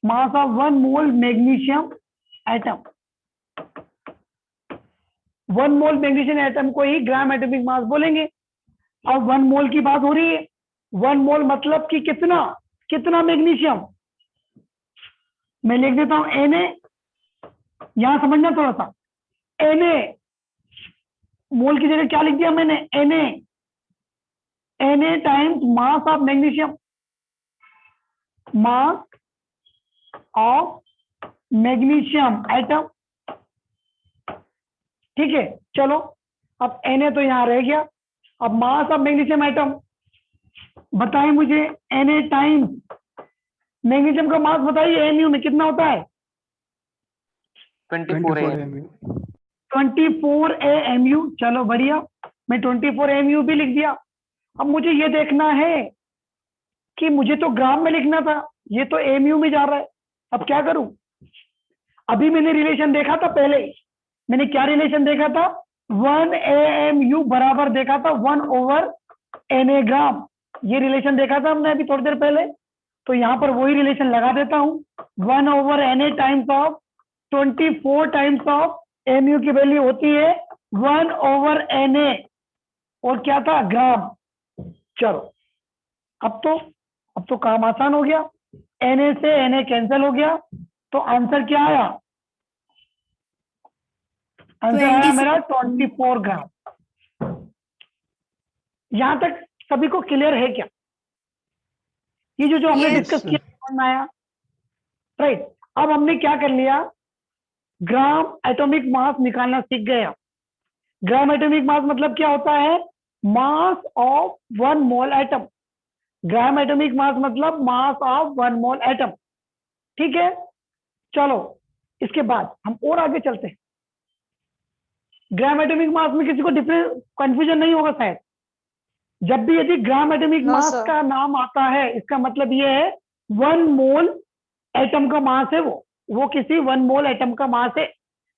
mass of 1 mole magnesium atom. 1 mole magnesium atom को ही ग्राम एटॉमिक मास बोलेंगे। अब 1 मोल की बात हो रही है, 1 मोल मतलब कि कितना मैग्नीशियम? मैं लिख देता हूं Na, यहां समझना थोड़ा सा। Na, मोल की जगह क्या लिख दिया मैंने? Na times mass of magnesium, mass of magnesium atom, ठीक है? चलो, अब Na तो यहां रह गया। अब मास ऑफ मैग्नीशियम एटम बताइए मुझे, Na टाइम्स मैग्नीशियम का मास बताइए Mu में कितना होता है? 24 AMU। 24 AMU। चलो बढ़िया, मैं 24 AMU भी लिख दिया। अब मुझे ये देखना है कि मुझे तो ग्राम में लिखना था, ये तो AMU में जा रहा है। अब क्या करूं? अभी मैंने रिलेशन देखा था, पहले मैंने क्या रिलेशन देखा था? 1 AMU बराबर देखा था 1/Na ग्राम। ये रिलेशन देखा था हमने अभी थोड़ी देर पहले। तो यहां पर वही रिलेशन लगा देता हूं, 1/Na times of 24 times of MU की वैल्यू होती है 1/Na, और क्या था? ग्राम। चलो, अब तो काम आसान हो गया, Na से Na कैंसिल हो गया, तो आंसर क्या आया? आंसर आया मेरा 24 ग्राम। यहां तक सभी को क्लियर है क्या? ये जो हमने Yes, डिस्कस किया समझ में आया, राइट? अब हमने क्या कर लिया, ग्राम एटॉमिक मास निकालना सीख गया। ग्राम एटॉमिक मास मतलब क्या होता है? Mass of 1 mole atom. Gram atomic mass मतलब मास ऑफ 1 मोल एटम, ठीक है? चलो, इसके बाद हम और आगे चलते हैं। ग्राम एटॉमिक मास में किसी को डिफरेंस कंफ्यूजन नहीं होगा शायद। जब भी यदि ग्राम एटॉमिक No, मास sir. का नाम आता है, इसका मतलब ये है 1 मोल एटम का मास है, वो किसी 1 मोल एटम का मास है,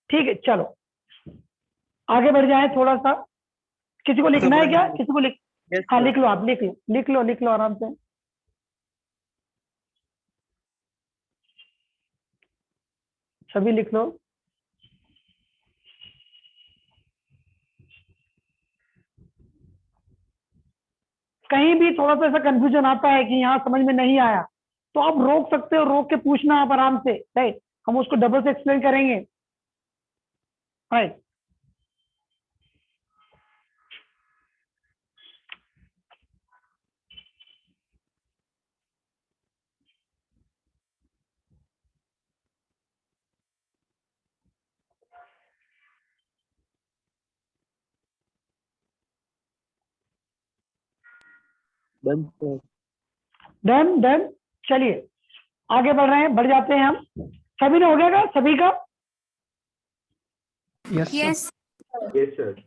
ठीक है? चलो आगे बढ़ जाए थोड़ा सा। किसी को लिखना है क्या? किसी को Yes, हाँ sir। लिख लो, आप लिख लो आराम से। सभी लिख लो। कहीं भी थोड़ा सा ऐसा कंफ्यूजन आता है कि यहाँ समझ में नहीं आया, तो आप रोक सकते हो, रोक के पूछना आप आराम से, राइट? हम उसको डबल से एक्सप्लेन करेंगे, राइट? डन। चलिए आगे बढ़ रहे हैं, बढ़ जाते हैं हम। सभी ने हो गया? सभी का? Yes,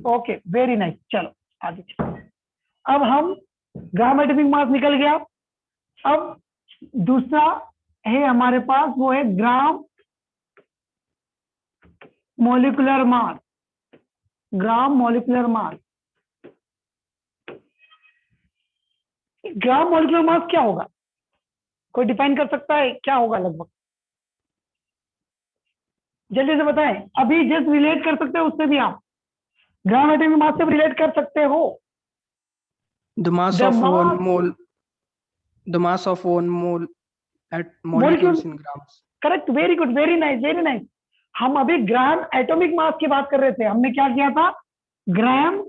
okay, very nice. चलो आगे चलो। अब हम ग्राम एटॉमिक मास निकल गया। अब दूसरा है हमारे पास, वो है gram molecular mass. Gram molecular mass, gram molecular mass क्या होगा? कोई डिफाइन कर सकता है क्या होगा लगभग? जल्दी से बताएं, अभी जस्ट रिलेट कर सकते हो उससे भी, आप ग्राम एटॉमिक मास से रिलेट कर सकते हो। The mass The of one mass- mole. The mass of one mole at Molecule. molecules in grams. Correct, very good, very nice, very nice. हम अभी ग्राम एटॉमिक मास की बात कर रहे थे, हमने क्या किया था, ग्राम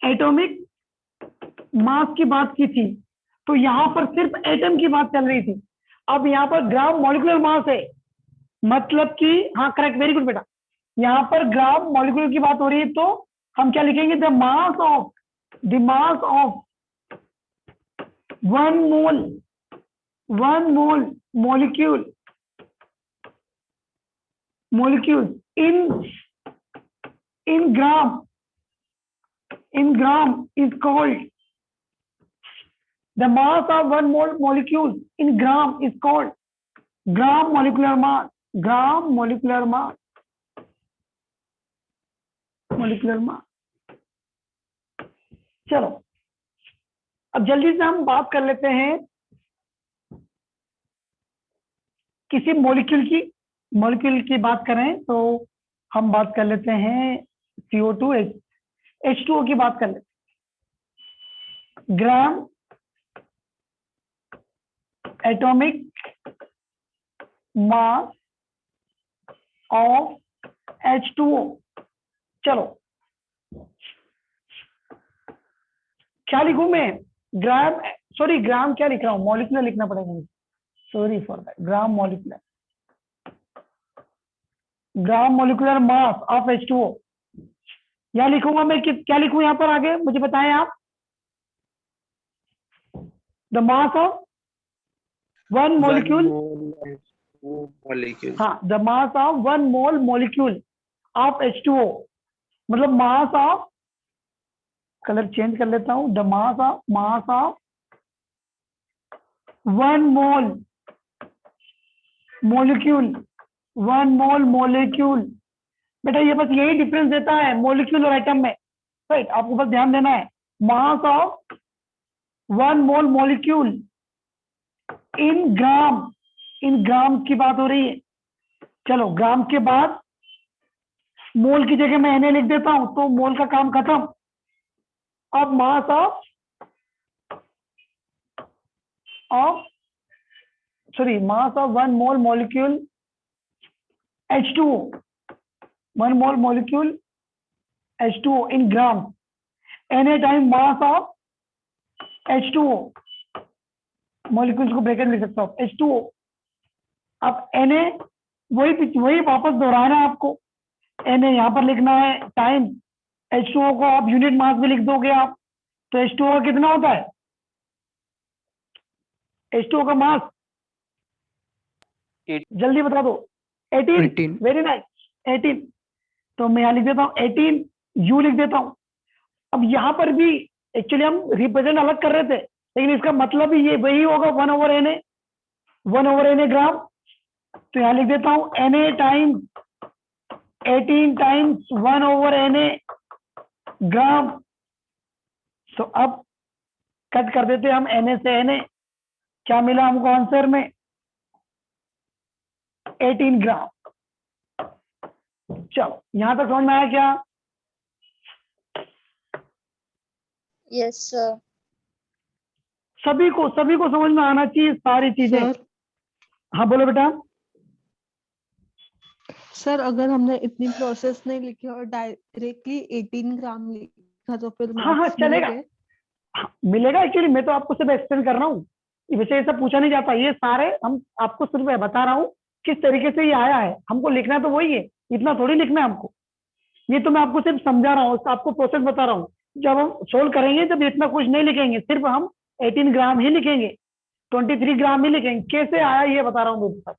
एटॉमिक मास की बात की थी, तो यहां पर सिर्फ एटम की बात चल रही थी। अब यहाँ पर ग्राम मॉलिक्यूलर मास है, मतलब कि, हाँ करेक्ट, वेरी गुड बेटा, यहाँ पर ग्राम मॉलिक्यूलर की बात हो रही है, तो हम क्या लिखेंगे, the mass of one mole molecule in gram is called, the mass of one molecule in gram is called gram molecular mass. चलो अब जल्दी से हम बात कर लेते हैं किसी मॉलिक्यूल की बात करें तो हम बात कर लेते हैं CO2 H2O की बात कर लेते हैं। Gram atomic mass of H2O। चलो क्या लिखूं मैं, ग्राम क्या लिख रहा हूं, मॉलिक्यूलर लिखना पड़ेगा मुझे, sorry for that, gram molecular mass of H2O। या लिखूंगा मैं क्या लिखूं यहां पर, आगे मुझे बताएं आप, the mass of one molecule, हाँ, the mass of one mole molecule of H2O, मतलब मास ऑफ, कलर चेंज कर लेता हूं, the mass of one mole molecule. बेटा ये बस यही डिफरेंस देता है मॉलिक्यूल और एटम में, राइट, आपको बस ध्यान देना है, mass of one mole molecule in gram की बात हो रही है। चलो ग्राम के बाद मोल की जगह मैं Na लिख देता हूं, तो मोल का काम खत्म। अब मास of one mole molecule H2O, one mole molecule H2O in gram, Na time mass of H2O, molecules को ब्रैकेट लिख सकता हूं, H2O। अब Na वही वापस दोहराना है आपको, Na यहां पर लिखना है, टाइम H2O को आप यूनिट मास में लिख दोगे आप, तो H2O कितना होता है, H2O का मास जल्दी बता दो, 18, वेरी नाइस, 18, तो मैं यहां लिख देता हूं 18, U लिख देता हूं। अब यहां पर भी एक्चुअली हम रिप्रेजेंट अलग कर रहे थे, लेकिन इसका मतलब ही ये वही होगा, 1/Na ग्राम, तो यहां लिख देता हूं Na टाइम 18 टाइम्स 1/Na ग्राम। तो अब कट कर देते हम Na से Na, क्या मिला हमको आंसर में, 18 ग्राम। चलो यहां तक समझ में आया क्या? Yes, sir. सभी को समझ में आना चाहिए सारी चीजें। सर हाँ बोलो बेटा। सर अगर हमने इतनी प्रोसेस नहीं लिखी और डायरेक्टली 18 ग्राम लिखा तो फिर हाँ मार्क्स चलेगा, मिलेंगे? हाँ, मिलेगा। एक्चुअली मैं तो आपको सिर्फ एक्सप्लेन कर रहा हूँ, वैसे ऐसा पूछा नहीं जाता, ये सारे हम आपको सिर्फ बता रहा हूँ किस तरीके से ये आया है, हमको लिखना तो वही है, इतना थोड़ी लिखना है हमको, ये तो मैं आपको सिर्फ समझा रहा हूँ, आपको प्रोसेस बता रहा हूँ। जब हम सोल्व करेंगे जब इतना कुछ नहीं लिखेंगे, सिर्फ हम 18 ग्राम ही लिखेंगे, 23 ग्राम ही लिखेंगे, कैसे आया ये बता रहा हूँ मेरे पास,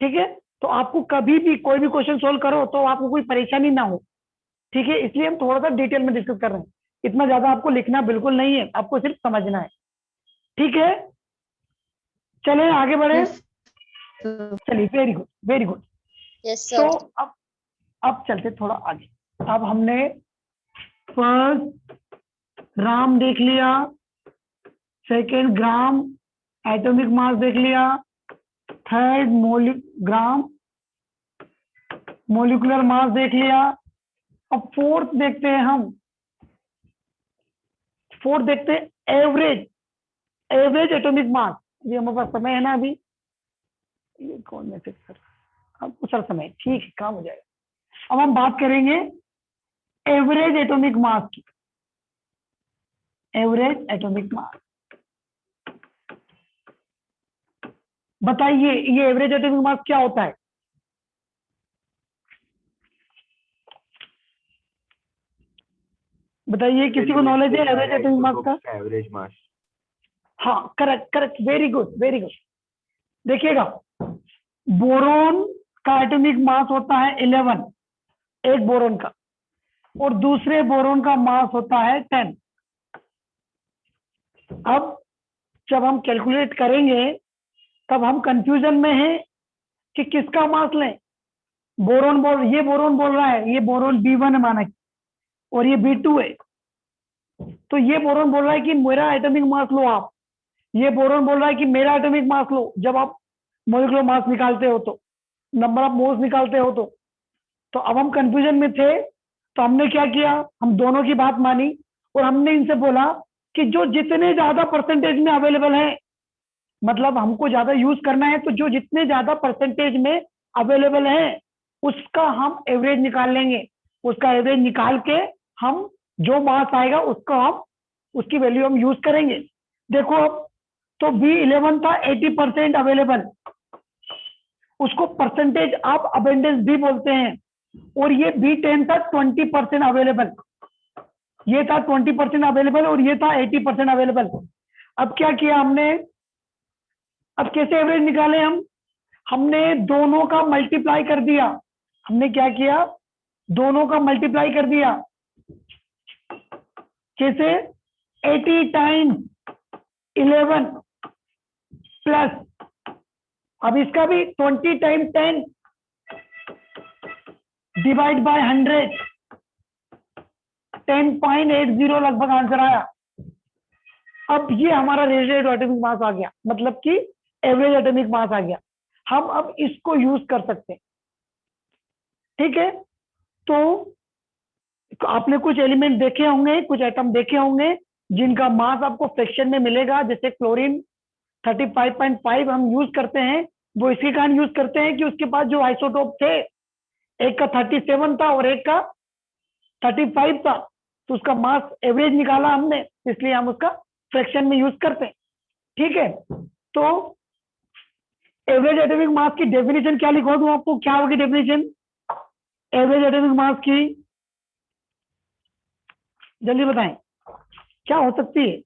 ठीक है। तो आपको कभी भी कोई भी क्वेश्चन सोल्व करो तो आपको कोई परेशानी ना हो, ठीक है, इसलिए हम थोड़ा सा डिटेल में डिस्कस कर रहे हैं, इतना ज्यादा आपको लिखना बिल्कुल नहीं है, आपको सिर्फ समझना है, ठीक है। चले आगे बढ़े। Yes, sir. चलिए, very good very good. Yes, तो sir. अब चलते थोड़ा आगे। अब हमने फर्स्ट ग्राम देख लिया, सेकेंड ग्राम, एटॉमिक मास देख लिया, थर्ड ग्राम, मोलिकुलर मास देख लिया। अब फोर्थ देखते हैं हम, फोर्थ देखते हैं एवरेज, एवरेज एटॉमिक मास। ये हमारे पास समय है ना अभी, ये कौन मैसेज कर, अब कुछ समय, ठीक है, काम हो जाएगा। अब हम बात करेंगे एवरेज एटॉमिक मास की, एवरेज एटॉमिक मास। बताइए ये एवरेज एटॉमिक मास क्या होता है? बताइए, किसी को नॉलेज है एवरेज एटॉमिक मास का? Average mass. हाँ, correct correct, very good very good. देखिएगा, बोरोन का एटॉमिक मास होता है 11, एक बोरोन का, और दूसरे बोरोन का मास होता है 10। अब जब हम कैलकुलेट करेंगे तब हम कंफ्यूजन में हैं कि किसका मास लें। ये बोरोन बोल रहा है, ये बोरोन B1 है माना, और ये B2 है। तो ये बोरोन बोल रहा है कि मेरा एटॉमिक मास लो आप, ये बोरोन बोल रहा है कि मेरा एटॉमिक मास लो। जब आप मॉलिक्यूलर मास निकालते हो तो, नंबर ऑफ मोल्स निकालते हो तो अब हम कंफ्यूजन में थे, तो हमने क्या किया, हम दोनों की बात मानी और हमने इनसे बोला कि जो जितने ज्यादा परसेंटेज में अवेलेबल है, मतलब हमको ज्यादा यूज करना है, तो जो जितने ज्यादा परसेंटेज में अवेलेबल है उसका हम एवरेज निकाल लेंगे। उसका एवरेज निकाल के हम जो मास आएगा उसको हम, उसकी वैल्यू हम यूज करेंगे। देखो अब, तो B11 था 80% अवेलेबल, उसको परसेंटेज ऑफ अबेंडेंस भी बोलते हैं। और ये B10 था 20% अवेलेबल, ये था 20% अवेलेबल और ये था 80% अवेलेबल। अब क्या किया हमने, अब कैसे एवरेज निकाले हम, हमने दोनों का मल्टीप्लाई कर दिया। हमने क्या किया, दोनों का मल्टीप्लाई कर दिया। कैसे, 80 टाइम्स 11 प्लस, अब इसका भी 20 टाइम्स 10 डिवाइड बाय 100, 10.80 लगभग आंसर आया। अब ये हमारा रेशियो एटॉमिक मास आ गया, मतलब कि एवरेज एटॉमिक मास आ गया। हम अब इसको यूज कर सकते हैं, ठीक है। तो आपने कुछ एलिमेंट देखे होंगे, कुछ एटम देखे होंगे जिनका मास आपको फ्रैक्शन में मिलेगा। जैसे क्लोरीन 35.5 हम यूज करते हैं, वो इसके कारण यूज करते हैं कि उसके पास जो आइसोटोप थे, एक का 37 था और एक का 35 था, तो उसका मास एवरेज निकाला हमने, इसलिए हम उसका फ्रैक्शन में यूज करते हैं, ठीक है। तो एवरेज एटॉमिक मास की डेफिनेशन क्या लिखवा दूं आपको, क्या होगी डेफिनेशन एवरेज एटॉमिक मास की, जल्दी बताएं क्या हो सकती है?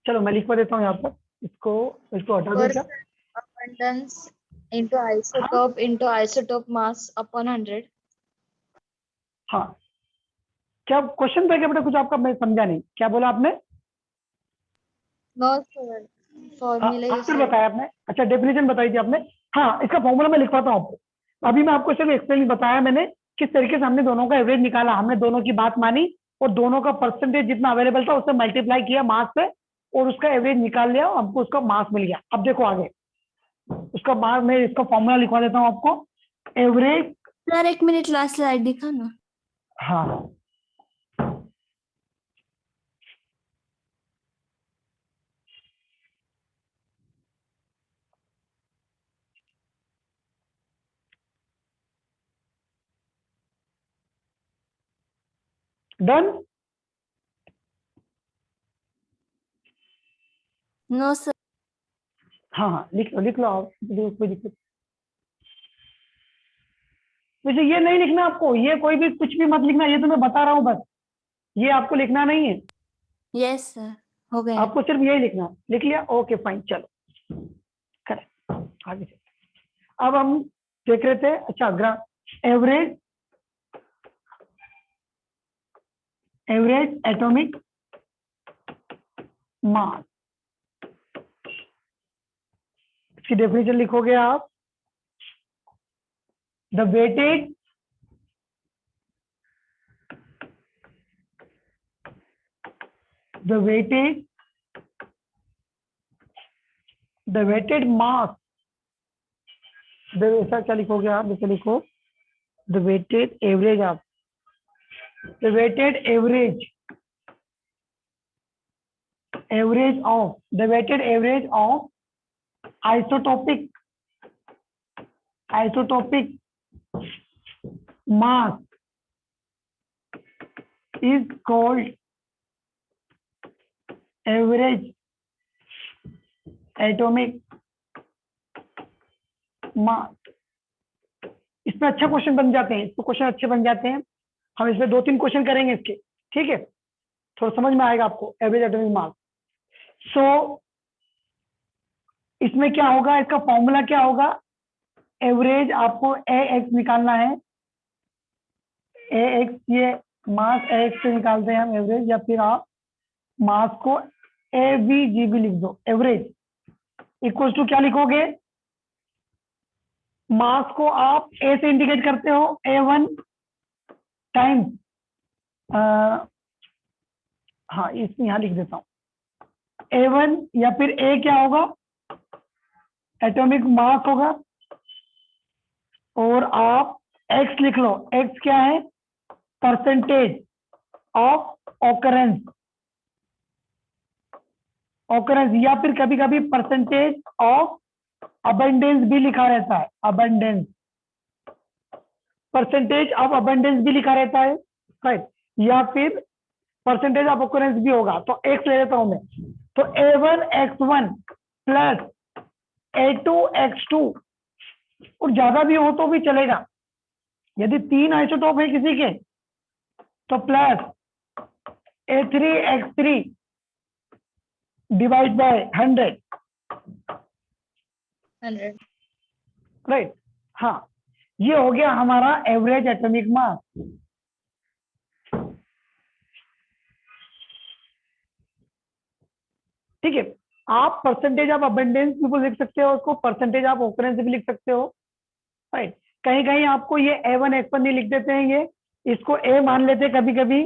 चलो मैं लिखवा देता हूँ यहाँ पर, इसको हटा दो क्या। Abundance into isotope mass upon 100. हाँ, क्या क्वेश्चन था क्या बेटा कुछ आपका, मैं समझा नहीं, क्या बोला आपने? No, sir. Formula you answer said. बताया आपने, अच्छा डेफिनेशन बताई थी आपने। हाँ, इसका फॉर्मूला मैं लिखवाता हूँ आपको। अभी मैं आपको सिर्फ एक्सप्लेन बताया मैंने, किस तरीके से हमने दोनों का एवरेज निकाला। हमने दोनों की बात मानी और दोनों का परसेंटेज जितना अवेलेबल था उससे मल्टीप्लाई किया मास पे, और उसका एवरेज निकाल लिया, हमको उसका मास मिल गया। अब देखो आगे उसका मास, मैं इसका फॉर्मूला लिखवा देता हूँ आपको, average. Sir 1 minute, last slide दिखा ना। हाँ, डन। No sir. हाँ हाँ, लिख लो आप, कोई दिक्कत। वैसे ये नहीं लिखना आपको, ये कोई भी कुछ भी मत लिखना, ये तो मैं बता रहा हूँ बस, ये आपको लिखना नहीं है। यस सर, हो गया। आपको सिर्फ यही लिखना, लिख लिया, ओके फाइन, चलो करेक्ट, आगे चलो। अब हम देख रहे थे, अच्छा एवरेज एटॉमिक मास, इसकी डेफिनेशन लिखोगे आप, the weightage the weighted mass, ऐसा क्या लिखोगे आप, जैसे लिखो the weighted average of isotopic mass is called average atomic mass. इसमें अच्छा क्वेश्चन बन जाते हैं, इसको क्वेश्चन अच्छे बन जाते हैं। हम इसमें 2-3 क्वेश्चन करेंगे इसके, ठीक है, थोड़ा समझ में आएगा आपको एवरेज एटॉमिक मास। सो इसमें क्या होगा, इसका फॉर्मूला क्या होगा, एवरेज आपको AX निकालना है, AX ये मास AX से निकालते हैं हम एवरेज, या फिर आप मास को AVGB लिख दो, एवरेज इक्वल टू क्या लिखोगे, मास को आप A से इंडिकेट करते हो, A1 टाइम्स, हाँ इसमें यहाँ लिख देता हूँ A1, या फिर A क्या होगा, एटॉमिक मास होगा, और आप X लिख लो, X क्या है, परसेंटेज ऑफ ऑकरेंस, या फिर कभी कभी परसेंटेज ऑफ अबंडेंस भी लिखा रहता है, परसेंटेज ऑफ अबंडेंस भी लिखा रहता है, राइट, या फिर परसेंटेज ऑफ ऑकरेंस भी होगा। तो X ले लेता हूं मैं, तो A1X1 प्लस A2X2, और ज्यादा भी हो तो भी चलेगा, यदि 3 आइसोटोप है किसी के तो plus A3X3 divide by 100, right, हाँ ये हो गया हमारा एवरेज एटॉमिक मास। ठीक है, आप परसेंटेज ऑफ अबंडेंस भी लिख सकते हो, उसको परसेंटेज ऑफ ऑकरेंस भी लिख सकते हो, राइट। कहीं कहीं आपको ये A1X1 नहीं लिख देते हैं, ये इसको A मान लेते हैं कभी कभी,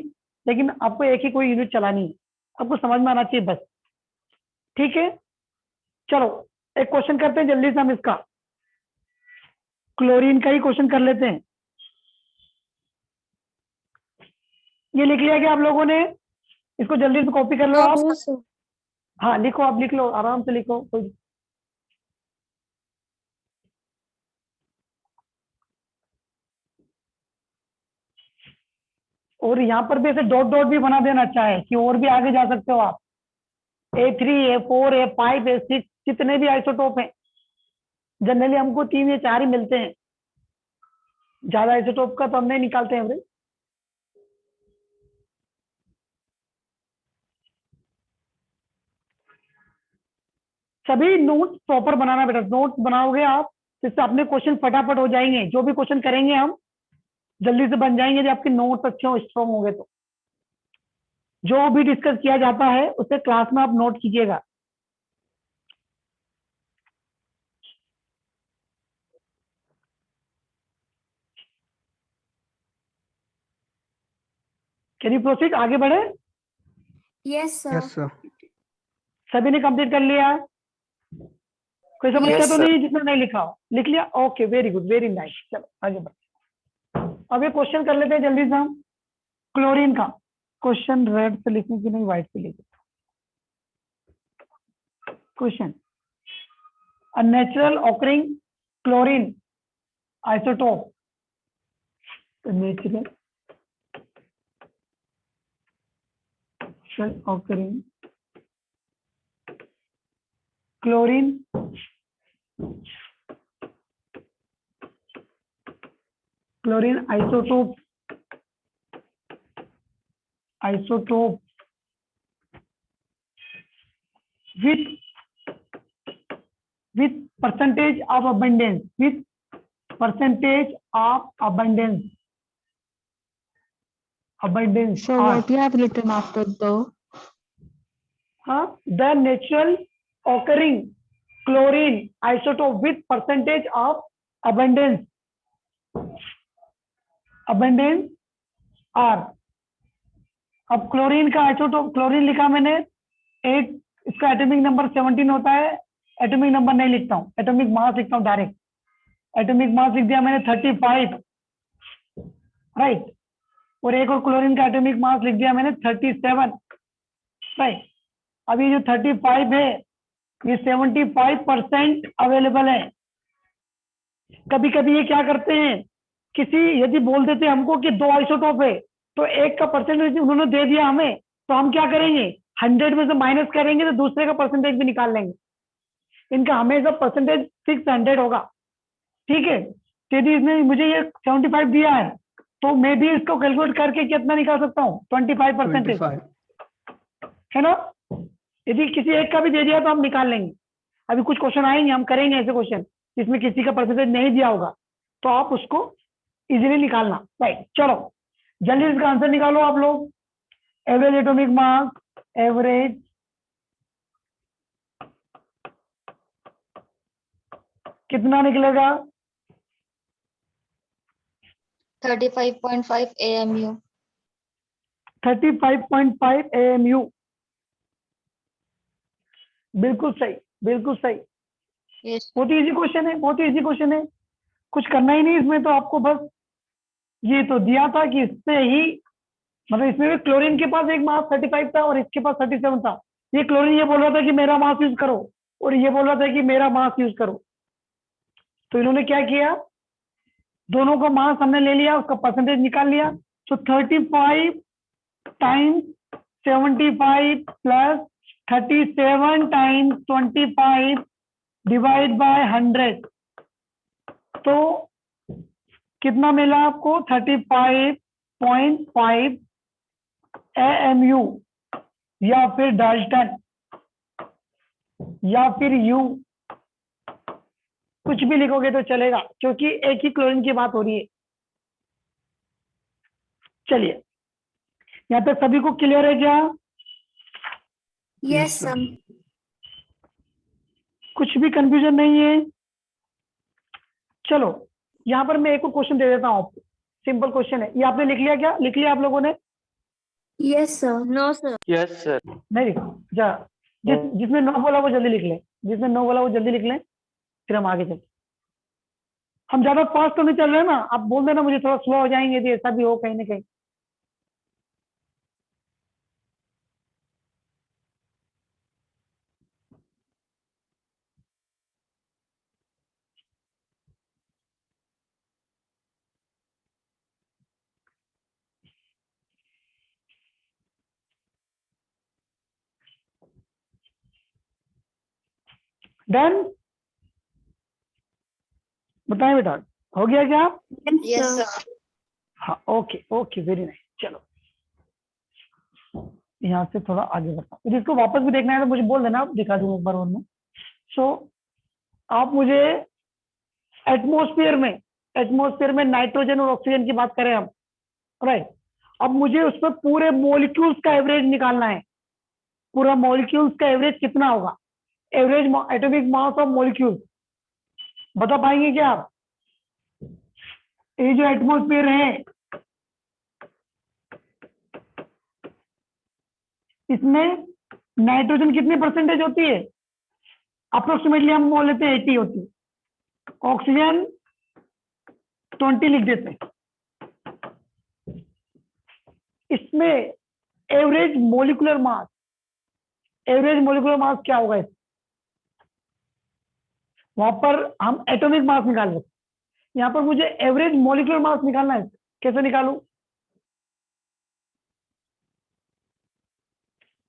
लेकिन आपको एक ही कोई यूनिट चलानी है, आपको समझ में आना चाहिए बस, ठीक है। चलो एक क्वेश्चन करते हैं जल्दी से हम, इसका क्लोरीन का ही क्वेश्चन कर लेते हैं। ये लिख लिया क्या आप लोगों ने, इसको जल्दी से कॉपी कर लो आप, हाँ लिखो, आप लिख लो, आराम से लिखो, कोई और यहाँ पर भी ऐसे डॉट डॉट भी बना देना चाहे कि और भी आगे जा सकते हो आप, A3 A4 A5 A6 जितने भी आइसोटोप हैं, जनरली हमको 3 या 4 ही मिलते हैं, ज्यादा आइसोटोप का तो हम नहीं निकालते हैं एवरेज। सभी नोट प्रॉपर बनाना बेटा, नोट बनाओगे आप जिससे अपने क्वेश्चन फटाफट हो जाएंगे, जो भी क्वेश्चन करेंगे हम जल्दी से बन जाएंगे यदि आपके नोट्स अच्छे हो, स्ट्रॉन्ग होंगे तो। जो भी डिस्कस किया जाता है उसे क्लास में आप नोट कीजिएगा। कैन यू प्रोसीड, आगे बढ़े? Yes, sir. Yes, sir. सभी ने कंप्लीट कर लिया? कोई समस्या Yes, तो sir. नहीं जिसने नहीं लिखा हो? लिख लिया, okay, very good, very nice. चलो आगे बढ़, अब ये क्वेश्चन कर लेते हैं जल्दी से हम क्लोरीन का। क्वेश्चन रेड से लिखने की नहीं, व्हाइट से लिखे। Question, a natural occurring chlorine isotope, natural occurring chlorine isotope with percentage of abundance, So what you have written after the? The natural occurring chlorine isotope with percentage of abundance are अब क्लोरीन का आइसोटोप, क्लोरीन लिखा मैंने 8, इसका एटॉमिक नंबर 17 होता है। एटॉमिक नंबर नहीं लिखता हूँ, एटॉमिक मास लिखता हूँ डायरेक्ट। एटॉमिक मास लिख दिया मैंने 35, राइट। और एक और क्लोरीन का एटॉमिक मास लिख दिया मैंने 37, राइट। अब ये जो 35 है ये 75% अवेलेबल है। कभी कभी ये क्या करते हैं, किसी यदि बोल देते हैं हमको कि 2 आइसोटोप है, तो एक का परसेंटेज उन्होंने दे दिया हमें, तो हम क्या करेंगे, 100 में से माइनस करेंगे तो दूसरे का परसेंटेज भी निकाल लेंगे। इनका हमेशा परसेंटेज फिक्स 100 होगा, ठीक है। तो यदि इसने मुझे ये 75 दिया है, तो मैं भी इसको कैलकुलेट करके कितना निकाल सकता हूँ, 25%, 25. है ना। यदि किसी एक का भी दे दिया तो हम निकाल लेंगे। अभी कुछ क्वेश्चन आएंगे, हम करेंगे ऐसे क्वेश्चन जिसमें किसी का परसेंटेज नहीं दिया होगा, तो आप उसको इजीली निकालना, राइट। चलो जल्दी इसका आंसर निकालो आप लोग। एवरेज एटॉमिक मास, एवरेज कितना निकलेगा? 35.5 AMU. 35.5 AMU, बिल्कुल सही, बिल्कुल सही। Yes. बहुत ही इजी क्वेश्चन है, बहुत ही इजी क्वेश्चन है। कुछ करना ही नहीं इसमें, तो आपको बस ये तो दिया था कि इससे ही, मतलब इसमें भी क्लोरीन के पास एक मास 35 था और इसके पास 37 था। ये क्लोरीन ये बोल रहा था कि मेरा मास यूज करो, और ये बोल रहा था कि मेरा मास यूज करो। तो इन्होंने क्या किया, दोनों का मास हमने ले लिया, उसका परसेंटेज निकाल लिया। तो 35 times 75 plus 37 times 25 divide by 100, तो कितना मिला आपको? 35.5 AMU, या फिर डाल्टन, या फिर यू, कुछ भी लिखोगे तो चलेगा, क्योंकि एक ही क्लोरीन की बात हो रही है। चलिए, यहाँ तक सभी को क्लियर है क्या? Yes, sir. sir. कुछ भी कंफ्यूजन नहीं है? चलो यहाँ पर मैं एक और क्वेश्चन दे देता हूँ आपको, सिंपल क्वेश्चन है। ये आपने लिख लिया क्या? लिख लिया आप लोगों ने? Yes, sir. No, sir. Yes, sir. नहीं लिखा? जा, जिसने नो बोला वो जल्दी लिख ले, जिसने नो बोला वो जल्दी लिख ले, फिर हम आगे चलते। हम ज्यादा फास्ट तो नहीं चल रहे ना, आप बोल देना मुझे थोड़ा स्लो हो जाएंगे, यदि ऐसा भी हो कहीं ना कहीं। डन? बताएं बेटा, हो गया क्या? Yes, sir. हाँ, ओके ओके, वेरी नाइस। चलो यहाँ से थोड़ा आगे बढ़ता हूँ। यदि इसको वापस भी देखना है तो मुझे बोल देना, आप दिखा दूंगा एक बार और मैं। सो आप मुझे एटमॉस्फेयर में नाइट्रोजन और ऑक्सीजन की बात करें हम, राइट। अब मुझे उस पर पूरे मॉलिक्यूल्स का एवरेज निकालना है। पूरा मॉलिक्यूल्स का एवरेज कितना होगा? Average atomic mass of molecules बता पाएंगे क्या आप? ये जो एटमॉस्फेयर है, इसमें नाइट्रोजन कितनी परसेंटेज होती है? अप्रोक्सीमेटली हम बोल लेते हैं 80 होती है। ऑक्सीजन 20 लिख देते हैं। इसमें एवरेज मोलिकुलर मास क्या होगा? वहां पर हम एटॉमिक मास निकाल सकते, यहाँ पर मुझे एवरेज मोलिकुलर मास निकालना है। कैसे निकालूं?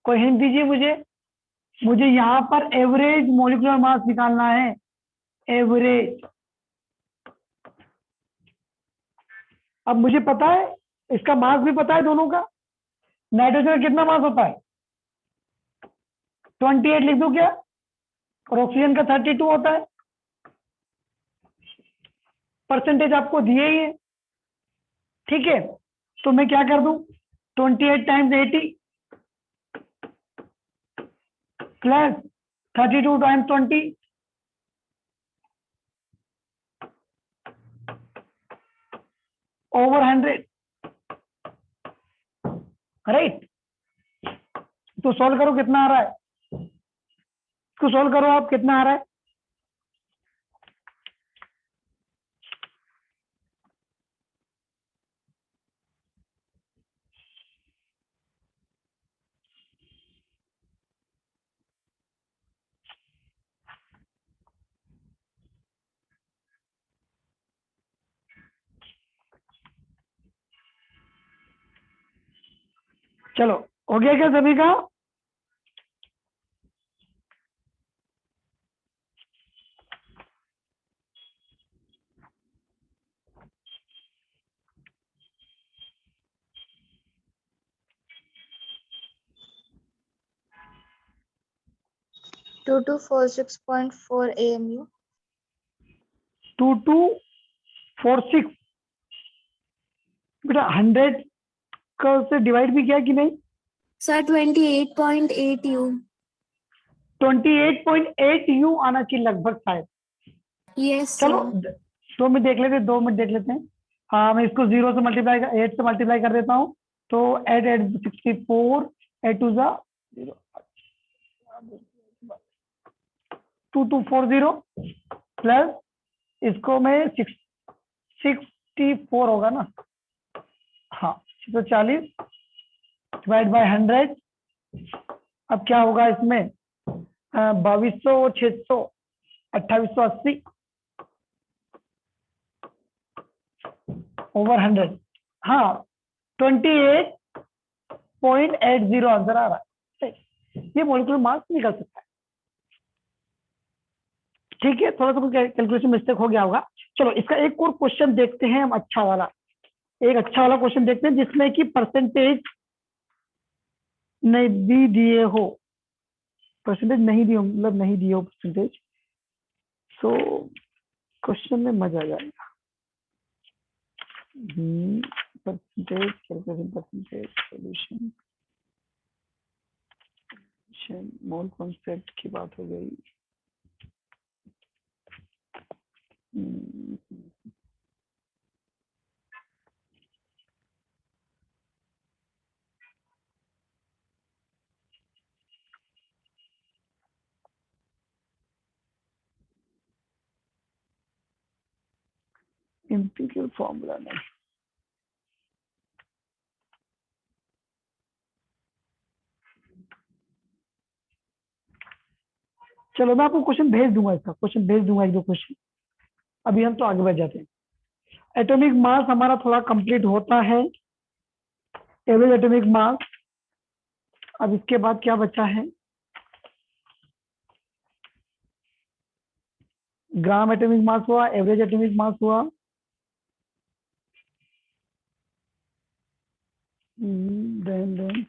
कोई हिंट दीजिए मुझे यहाँ पर एवरेज मोलिकुलर मास निकालना है। एवरेज, अब मुझे पता है इसका मास भी पता है दोनों का। नाइट्रोजन का कितना मास होता है? 28 लिख दो क्या? और ऑक्सीजन का 32 होता है। परसेंटेज आपको दिए ही है, ठीक है। तो मैं क्या कर दूं, 28 times 80 plus 32 times 20 over 100, right. इसको सॉल्व करो, कितना आ रहा है, इसको सॉल्व करो आप, कितना आ रहा है। चलो हो गया क्या सभी का। Two two 46.4 AMU. 2246 बेटा 100 का से डिवाइड भी किया कि नहीं। Sir, 28.8 U. 28.8 यू आना चाहिए लगभग शायद। Yes, चलो sir. 2 मिनट देख लेते हैं, 2 मिनट देख लेते हैं। हाँ मैं इसको 0 से मल्टीप्लाई 8 से मल्टीप्लाई कर देता हूँ। तो 8 8 64 8 2 जा 2240 प्लस इसको मैं 64 होगा ना, हाँ 140 डिवाइड बाय 100। अब क्या होगा इसमें 2200 600 2880 ओवर 100। हाँ 28.80 आंसर आ रहा है। ये मॉलिक्यूलर मास निकल सकता है। ठीक है, थोड़ा सा कैलकुलेशन मिस्टेक हो गया होगा। चलो इसका एक और क्वेश्चन देखते हैं हम, अच्छा वाला, एक अच्छा वाला क्वेश्चन देखते हैं जिसमें कि परसेंटेज नहीं भी दिए हो, परसेंटेज नहीं दिए हो, मतलब नहीं दिए हो परसेंटेज। सो क्वेश्चन में मजा आ जाएगा। Percentage calculation, percentage solution, mole concept की बात हो गई। इंटीग्रल फॉर्मूला नहीं, चलो मैं आपको क्वेश्चन भेज दूंगा, इसका क्वेश्चन भेज दूंगा, एक दो क्वेश्चन। अभी हम तो आगे बढ़ जाते हैं। एटॉमिक मास हमारा थोड़ा कंप्लीट होता है, एवरेज एटॉमिक मास। अब इसके बाद क्या बचा है, ग्राम एटॉमिक मास हुआ, एवरेज एटॉमिक मास हुआ, देन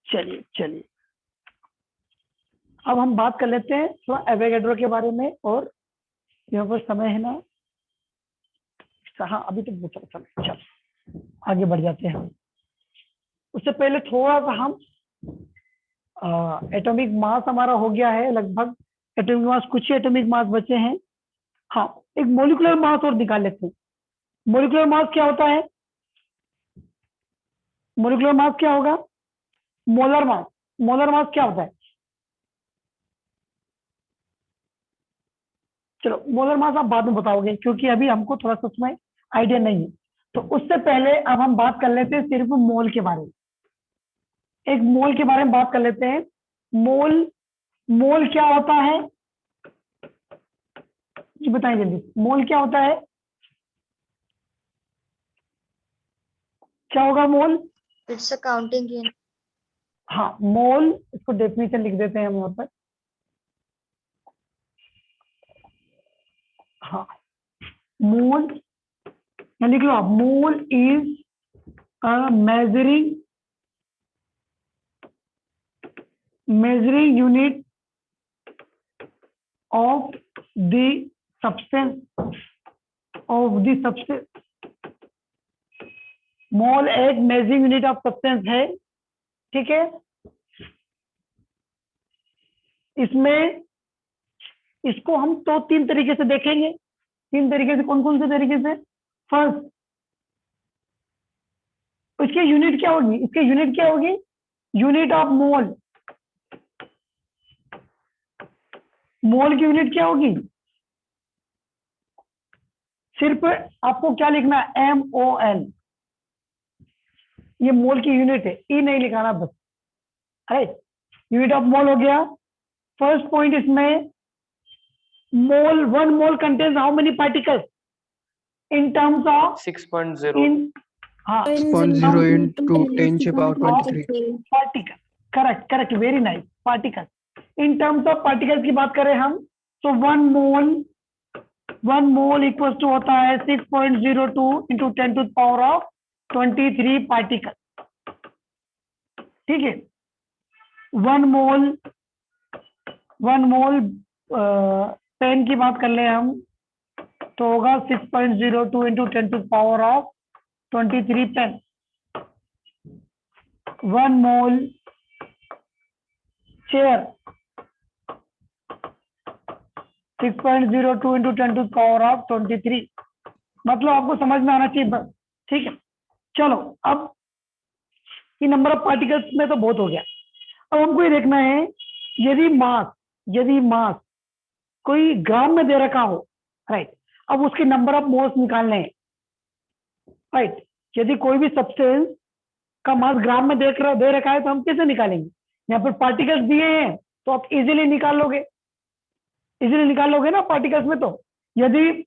चलिए चलिए अब हम बात कर लेते हैं थोड़ा एवोगैड्रो के बारे में। और यहाँ पर समय है ना, हाँ अभी तो चल आगे बढ़ जाते हैं। उससे पहले थोड़ा सा हम एटॉमिक मास हमारा हो गया है लगभग, एटॉमिक मास कुछ ही एटॉमिक मास बचे हैं। हाँ एक मोलिकुलर मास और निकाल लेते हैं। मोलिकुलर मास क्या होता है, मोलिकुलर मास क्या होगा, मोलर मास। मोलर मास क्या होता है, चलो मोलर मास आप बाद में बताओगे क्योंकि अभी हमको थोड़ा सा उसमें आइडिया नहीं है। तो उससे पहले अब हम बात कर लेते हैं सिर्फ मोल के बारे में। एक मोल के बारे में बात कर लेते हैं। मोल, मोल क्या होता है जी बताइए जल्दी, मोल क्या होता है, क्या होगा मोल। It's a counting unit. हाँ मोल, इसको डेफिनेशन लिख देते हैं हम यहाँ पर। हाँ मोल लिख लो आप, mole is a measuring unit of the substance, मोल एक मेजरिंग यूनिट ऑफ सब्सटेंस है। ठीक है, इसमें इसको हम तो 3 तरीके से देखेंगे। 3 तरीके से, कौन कौन से तरीके से। फर्स्ट, इसके यूनिट क्या होगी, इसके यूनिट क्या होगी, यूनिट ऑफ मोल, मोल की यूनिट क्या होगी? सिर्फ आपको क्या लिखना है, MOL, ये मोल की यूनिट है, ई नहीं लिखाना बस, राइट। यूनिट ऑफ मोल हो गया। फर्स्ट पॉइंट इसमें, mole, 1 mole contains how many particles in terms of 6.0. In, हाँ 6.0 into 10 to the power 23. Particle, correct correct, very nice, particle. In terms of particles की बात करें हम, तो 1 मोल इक्वल टू होता है 6.02 into 10 to the power of 23 particle, ठीक है। 1 मोल पेन की बात कर ले हम, तो होगा 6.02 into 10 to the power of 23 पेन। 1 मोल चेयर, 6.02 into 10 to the power of 23, मतलब आपको समझ में आना चाहिए बस, ठीक है। चलो अब ये नंबर ऑफ पार्टिकल्स में तो बहुत हो गया, अब हमको ये देखना है, यदि मास कोई ग्राम में दे रखा हो, राइट, अब उसके नंबर ऑफ मोल्स निकालने हैं, राइट। यदि कोई भी सब्सटेंस का मास ग्राम में दे रखा है तो हम कैसे निकालेंगे? यहाँ पर पार्टिकल्स दिए हैं तो आप इजीली निकाल लोगे ना पार्टिकल्स में। तो यदि,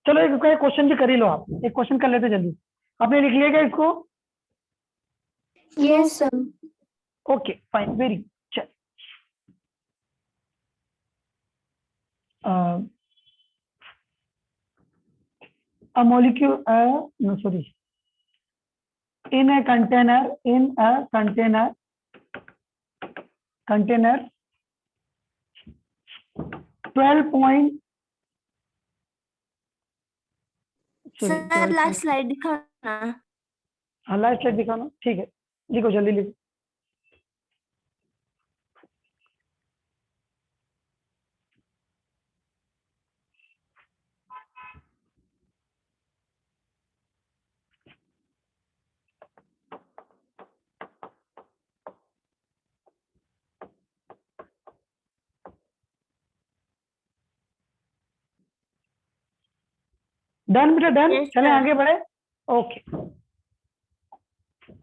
चलो एक क्वेश्चन भी कर ही लो आप, एक क्वेश्चन कर लेते जल्दी, आपने लिख लिया क्या इसको? Yes, sir. Okay fine, very good. चल, a molecule, no sorry, in a container 12 point, Sir, last slide दिखाना। हाँ लास्ट स्लाइड दिखाना, ठीक है, लिखो जल्दी लिखो। डन बेटा, डन। Yes, चले sir. आगे बढ़े, ओके।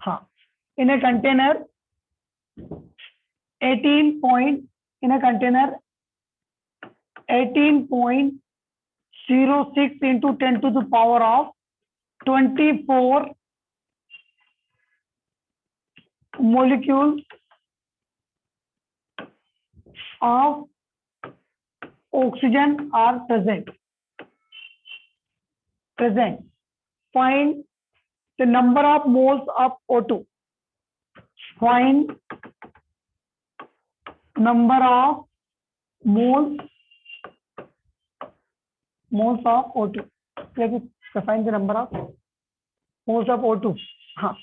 हाँ, इन a container 18.06 into 10 to the power of 24 molecules of oxygen are present. Find the number of moles of O2. Find number of moles of O2. Find the number of moles of O2. हाँ,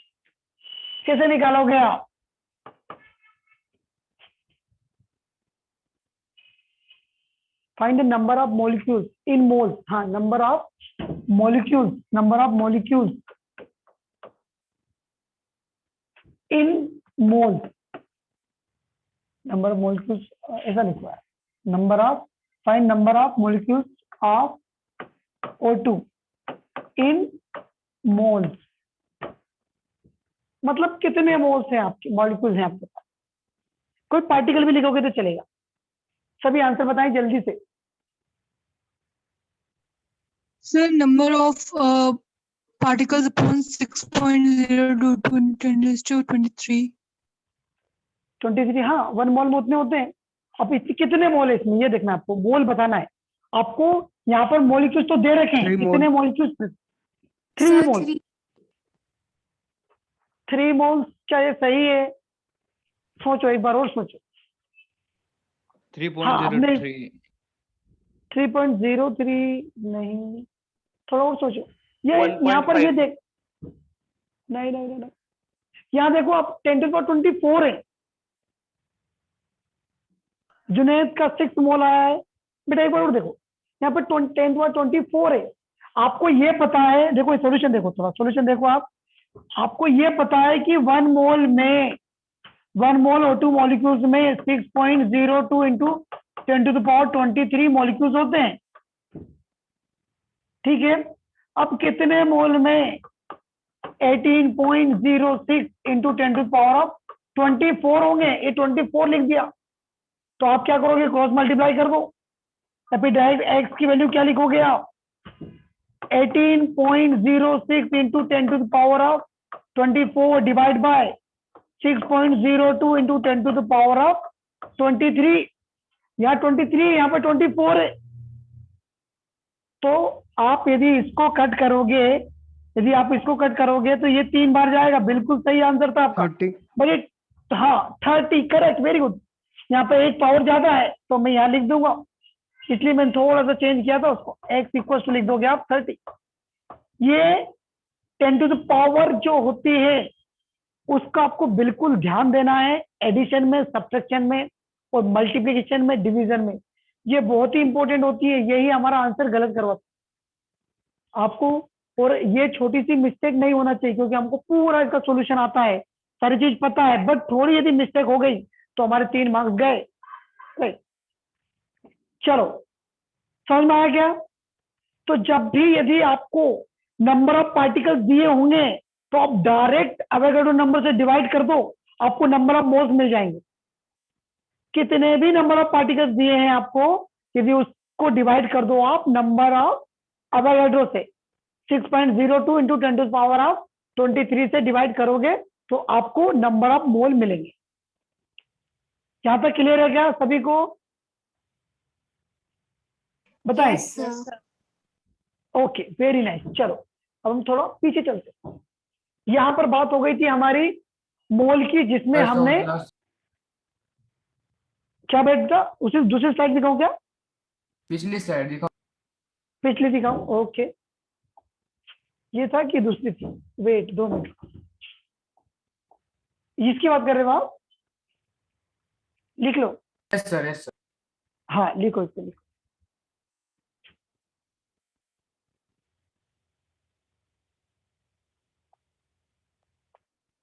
कैसे निकालोगे आप? Find the number of molecules in moles. हाँ, number of molecules in moles. Number of molecules ऐसा लिखा है, find number of molecules of O2 in moles, मतलब कितने मोल्स हैं आपके, मॉलिक्यूल्स हैं आपके पास। कोई पार्टिकल भी लिखोगे तो चलेगा। सभी आंसर बताएं जल्दी से। Sir, number of particles upon 6.02 to 10⁻23. 23, हाँ, 1 मोल में उतने होते हैं। अब इसमें कितने मोल है इसमें, ये देखना है आपको, मोल बताना है आपको। यहाँ पर मॉलिक्यूल्स तो दे रखे हैं, कितने मॉलिक्यूल्स? 3 मोल। 3 मोल्स, क्या ये सही है? सोचो एक बार और सोचो। 3.03. 3.03 नहीं, थोड़ा और सोचो। ये यहाँ पर ये देख, नहीं, यहाँ देखो आप 10⁻24 है। जुनैद का 6 मोल आया है बेटा, एक बार और देखो, यहाँ पर 10⁻24 है। आपको ये पता है, देखो सॉल्यूशन देखो, थोड़ा सॉल्यूशन देखो आप। आपको ये पता है कि 1 मोल में 1 मोल O2 मॉलिक्यूल्स में 6.02 इंटू 10⁻23 मॉलिक्यूल्स होते हैं, ठीक है। अब कितने मोल में 18.06 इंटू 10⁻24 होंगे? ये 24 लिख दिया, तो आप क्या करोगे, क्रॉस मल्टीप्लाई कर दो, या फिर डायरेक्ट एक्स की वैल्यू क्या लिखोगे आप, 18.06 इंटू 10⁻24 डिवाइड बाय 6.02 इंटू 10⁻23। यहाँ 23 है, यहाँ पे 24 है। तो आप यदि इसको कट करोगे, यदि आप इसको कट करोगे तो ये 3 बार जाएगा। बिल्कुल सही आंसर था आपका। 30 बट हाँ 30 करेक्ट, वेरी गुड। यहाँ पे एक पावर ज्यादा है तो मैं यहाँ लिख दूंगा, इसलिए मैंने थोड़ा सा चेंज किया था उसको। एक्स इक्वल टू लिख दोगे आप 30। ये 10 टू द पावर जो होती है उसका आपको बिल्कुल ध्यान देना है, एडिशन में, सब्ट्रैक्शन में और मल्टीप्लिकेशन में, डिवीजन में। ये बहुत ही इंपॉर्टेंट होती है, यही हमारा आंसर गलत करवाता है आपको। और ये छोटी सी मिस्टेक नहीं होना चाहिए, क्योंकि हमको पूरा इसका सॉल्यूशन आता है, सारी चीज पता है, बट थोड़ी यदि मिस्टेक हो गई तो हमारे 3 मार्क्स गए। राइट, चलो समझ में आया क्या? तो जब भी यदि आपको नंबर ऑफ पार्टिकल्स दिए होंगे तो आप डायरेक्ट अवोगाड्रो नंबर से डिवाइड कर दो, आपको नंबर ऑफ मोल्स मिल जाएंगे। कितने भी नंबर ऑफ पार्टिकल्स दिए हैं आपको, यदि उसको डिवाइड कर दो आप नंबर ऑफ अवोगाड्रो से, 6.02 इंटू 10⁻23 से डिवाइड करोगे तो आपको नंबर ऑफ मोल मिलेंगे। यहां तक क्लियर है क्या सभी को? बताएं। Yes, sir. Okay, very nice. चलो अब हम थोड़ा पीछे चलते हैं। यहां पर बात हो गई थी हमारी मोल की, जिसमें हमने क्या बैठता, उसे दूसरी स्लाइड दिखाऊं क्या? पिछली स्लाइड दिखाओ। पिछली दिखाऊं, ओके। ये था कि दूसरी थी? वेट 2 मिनट, इसकी बात कर रहे हो आप? लिख लो। Yes sir, yes sir. हाँ लिखो, इसको लिखो।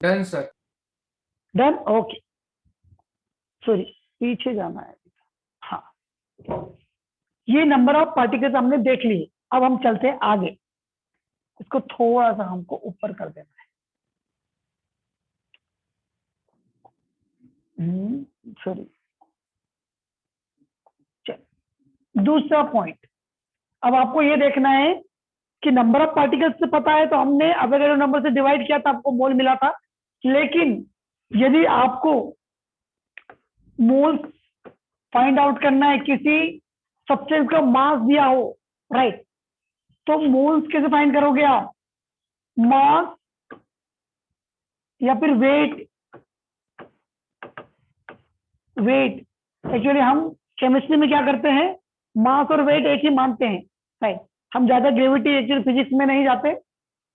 Done sir. Done, okay. Sorry, पीछे जाना है। हाँ, ये नंबर ऑफ पार्टिकल्स हमने देख लिए। अब हम चलते हैं आगे, इसको थोड़ा सा हमको ऊपर कर देना है। सॉरी, दूसरा पॉइंट। अब आपको ये देखना है कि नंबर ऑफ पार्टिकल्स से पता है तो हमने अवोगाड्रो नंबर से डिवाइड किया था, आपको मोल मिला था। लेकिन यदि आपको मोल फाइंड आउट करना है, किसी सब्सटेंस का मास दिया हो, राइट, तो मोल्स कैसे फाइंड करोगे आप? मास या फिर वेट? वेट एक्चुअली हम केमिस्ट्री में क्या करते हैं, मास और वेट एक ही मानते हैं, राइट। हम ज्यादा ग्रेविटी एक्चुअली फिजिक्स में नहीं जाते,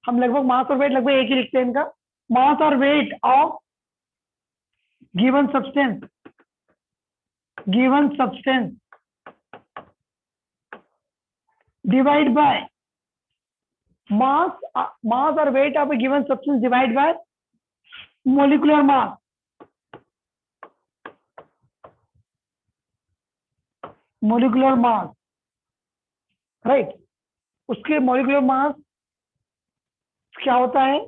हम लगभग मास और वेट लगभग एक ही लिखते हैं इनका। मास और weight of given substance, given substance divide by mass और weight of a given substance divide by molecular mass. Molecular mass, right. उसके मोलिकुलर मास क्या होता है,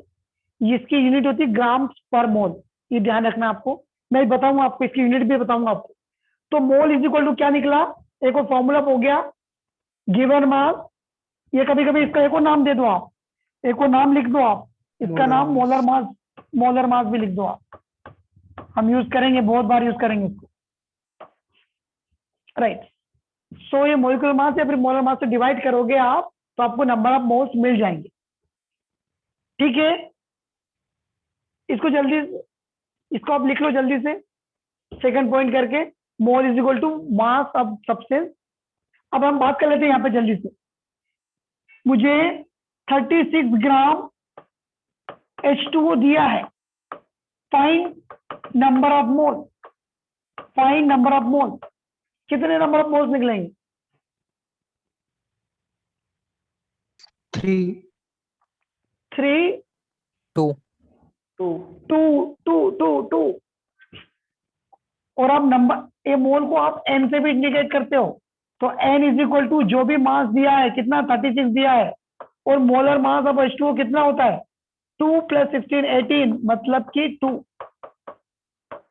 इसकी यूनिट होती है ग्राम्स पर मोल। ये ध्यान रखना आपको, मैं बताऊंगा आपको, इसकी यूनिट भी बताऊंगा आपको। तो मोल इज इक्वल टू क्या निकला, एक और फॉर्मूला हो गया गिवन मास। ये कभी कभी इसका एक और नाम दे दो आप, एक और नाम लिख दो आप, इसका नाम मोलर मास, मोलर मास भी लिख दो आप। हम यूज करेंगे, बहुत बार यूज करेंगे इसको, राइट। सो ये मोलिकुलर मास या फिर मोलर मास से डिवाइड करोगे आप तो आपको नंबर ऑफ मोल्स मिल जाएंगे, ठीक है। इसको जल्दी, इसको आप लिख लो जल्दी से, सेकंड पॉइंट करके, mole is equal to mass of substance. अब हम बात कर लेते हैं यहाँ पे जल्दी से। मुझे 36 ग्राम H2O दिया है, find number of mole, find number of mole. कितने नंबर ऑफ मोल्स निकलेंगे? 3 2 2 2 2 2 2 और आप नंबर ए मोल को आप एन से भी इंडिकेट करते हो, तो एन इज इक्वल टू जो भी मास दिया है, कितना 36 दिया है, और मोलर मास ऑफ H2O कितना होता है 2 + 16 18, मतलब कि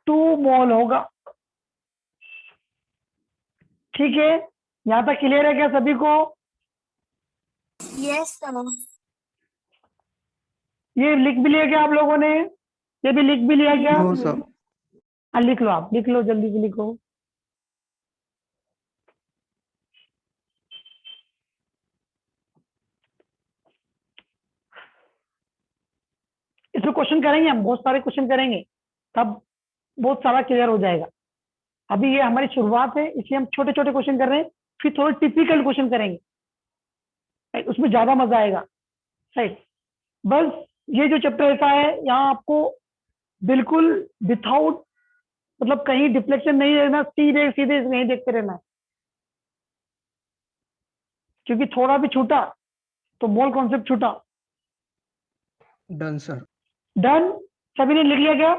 2 मोल होगा। ठीक है, यहां तक क्लियर है क्या सभी को? Yes, sir. ये लिख भी लिया क्या आप लोगों ने? ये भी लिख भी लिया क्या? No, sir. हाँ लिख लो, आप लिख लो, जल्दी से लिखो। इसमें क्वेश्चन करेंगे हम, बहुत सारे क्वेश्चन करेंगे, तब बहुत सारा क्लियर हो जाएगा। अभी ये हमारी शुरुआत है, इसलिए हम छोटे छोटे क्वेश्चन कर रहे हैं, फिर थोड़े टिपिकल क्वेश्चन करेंगे, राइट? उसमें ज्यादा मजा आएगा, राइट? बस ये जो चैप्टर ऐसा है, यहाँ आपको बिल्कुल विथाउट मतलब कहीं डिफ्लेक्शन नहीं रहना, सीधे सीधे नहीं देखते रहना है, क्योंकि थोड़ा भी छूटा तो मोल कॉन्सेप्ट छूटा। Done, sir. डन, सभी ने लिख लिया क्या?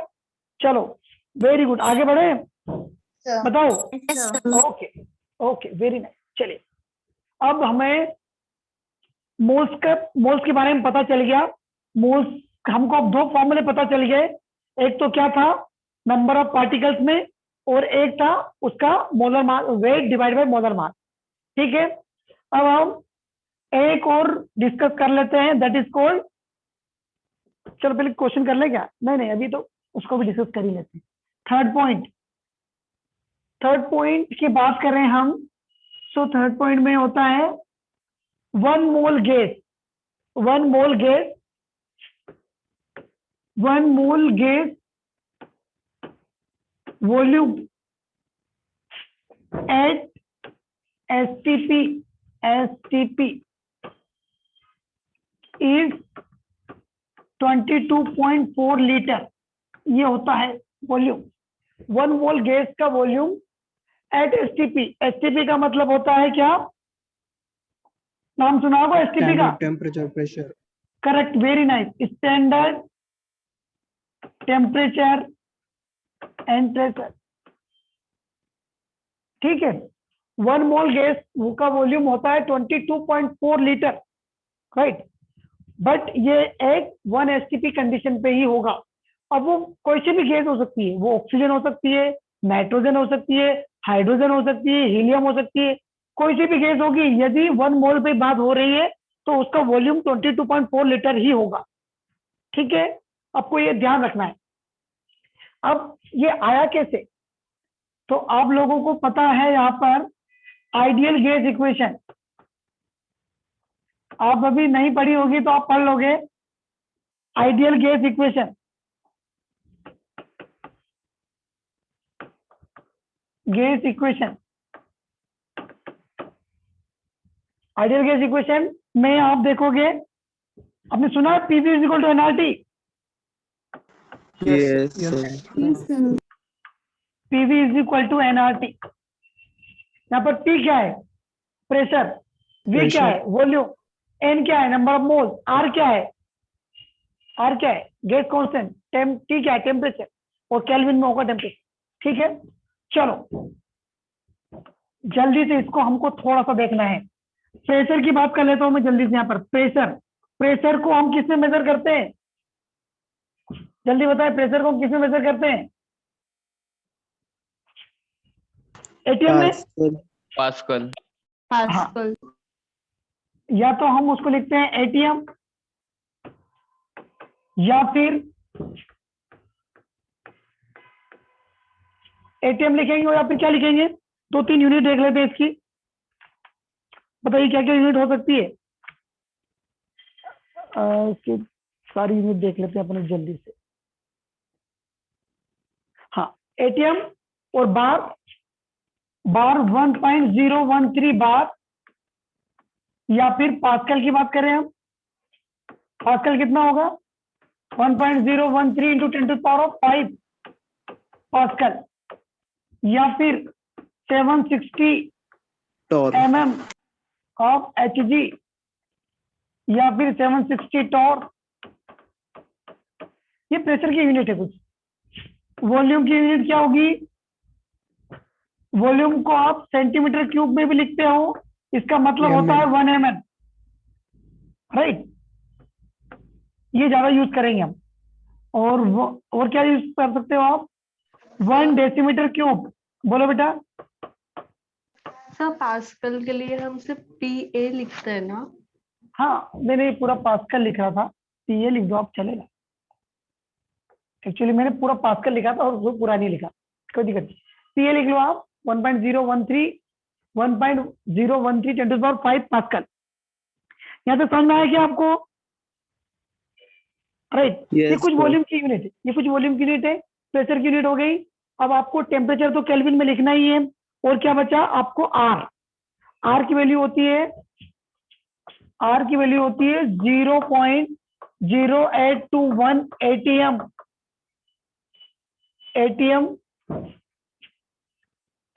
चलो वेरी गुड, आगे बढ़े, Sir. बताओ। Yes, sir. Okay okay, very nice. चलिए, अब हमें मोल्स के बारे में पता चल गया। मोल्स हमको अब दो फॉर्मूले पता चल गए, एक तो क्या था नंबर ऑफ पार्टिकल्स में, और एक था उसका molar mass, weight divide by molar mass. ठीक है, अब हम एक और डिस्कस कर लेते हैं, दैट इज कॉल्ड, चलो पहले क्वेश्चन कर ले क्या? नहीं अभी तो उसको भी डिस्कस कर ही लेते हैं। थर्ड पॉइंट की बात करें हम, सो थर्ड पॉइंट में होता है one mole gas volume at STP is 22.4 litre. ये होता है वॉल्यूम, वन मोल गैस का वॉल्यूम एट STP का मतलब होता है क्या? नाम सुना होगा STP का? Standard temperature, pressure. Correct, very nice, standard temperature and pressure. ठीक है, वन मोल गैस का वॉल्यूम होता है 22.4 लीटर, राइट? बट ये एक 1 STP कंडीशन पे ही होगा। अब वो कोई सी भी गैस हो सकती है, वो ऑक्सीजन हो सकती है, नाइट्रोजन हो सकती है, हाइड्रोजन हो सकती है, हीलियम हो सकती है, कोई सी भी गैस होगी। यदि 1 मोल पे बात हो रही है तो उसका वॉल्यूम 22.4 लीटर ही होगा। ठीक है, आपको ये ध्यान रखना है। अब ये आया कैसे? तो आप लोगों को पता है यहाँ पर आइडियल गैस इक्वेशन, आप अभी नहीं पढ़ी होगी तो आप पढ़ लोगे। Ideal gas equation, ideal gas equation में आप देखोगे, आपने सुना है PV is equal to NRT? Yes, Yes. sir. PV is equal to NRT। यहाँ पर P क्या है? प्रेशर। V क्या है? वॉल्यूम। N क्या है? Number of moles. R क्या है? Gas constant. T क्या है? टेम्परेचर, और केल्विन में होगा टेम्परेचर। ठीक है, चलो जल्दी से इसको हमको थोड़ा सा देखना है। प्रेशर की बात कर लेता हूं मैं जल्दी से। यहाँ पर प्रेशर को हम किस में मेजर करते हैं? जल्दी बताएं, प्रेशर को हम किस में मेजर करते हैं? एटीएम में? Pascal. Pascal. या तो हम उसको लिखते हैं एटीएम, या फिर एटीएम लिखेंगे, या फिर क्या लिखेंगे? 2-3 यूनिट देख लेते हैं इसकी, बताइए क्या क्या यूनिट हो सकती है। इसकी सारी यूनिट देख लेते हैं अपन जल्दी से। हाँ, एटीएम और बार 1.013 बार, या फिर पास्कल की बात करें हम, पास्कल कितना होगा? 1.013 × 10⁵ पास्कल, या फिर 760 mm ऑफ Hg, या फिर 760 टॉर। ये प्रेशर की यूनिट है कुछ। वॉल्यूम की यूनिट क्या होगी? वॉल्यूम को आप सेंटीमीटर क्यूब में भी लिखते हो, इसका मतलब होता है 1 ml, राइट। ये ज्यादा यूज करेंगे हम। और क्या यूज कर सकते हो आप? 1 डेसीमीटर क्यूब। बोलो बेटा। सर पास्कल के लिए हम सिर्फ PA लिखते हैं ना? हाँ, मैंने पूरा पास्कल लिख रहा था, PA लिख दो आप, चलेगा। एक्चुअली मैंने पूरा पास्कल लिखा था और वो पूरा नहीं लिखा, कोई दिक्कत नहीं। PA लिख लो आप, 1.013 10⁵ पास्कल। यहाँ तक समझ में आया क्या आपको? राइट। ये कुछ वॉल्यूम की यूनिट है, ये कुछ वॉल्यूम की यूनिट है, प्रेशर की यूनिट हो गई। अब आपको टेम्परेचर तो केल्विन में लिखना ही है, और क्या बचा आपको? आर की वैल्यू होती है, आर की वैल्यू होती है 0.0821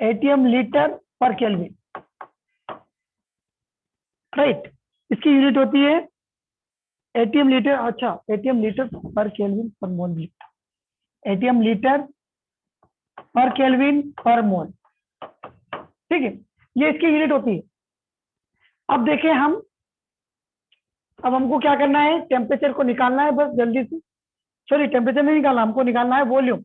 एटीएम लीटर पर केल्विन, राइट। इसकी यूनिट होती है एटीएम लीटर, अच्छा एटीएम लीटर पर केल्विन पर मोल, एटीएम लीटर पर केल्विन पर मोल, ठीक है। ये इसकी यूनिट होती है। अब देखें हम, अब हमको क्या करना है? टेम्परेचर को निकालना है बस जल्दी से। सॉरी, टेम्परेचर नहीं निकालना, हमको निकालना है वॉल्यूम।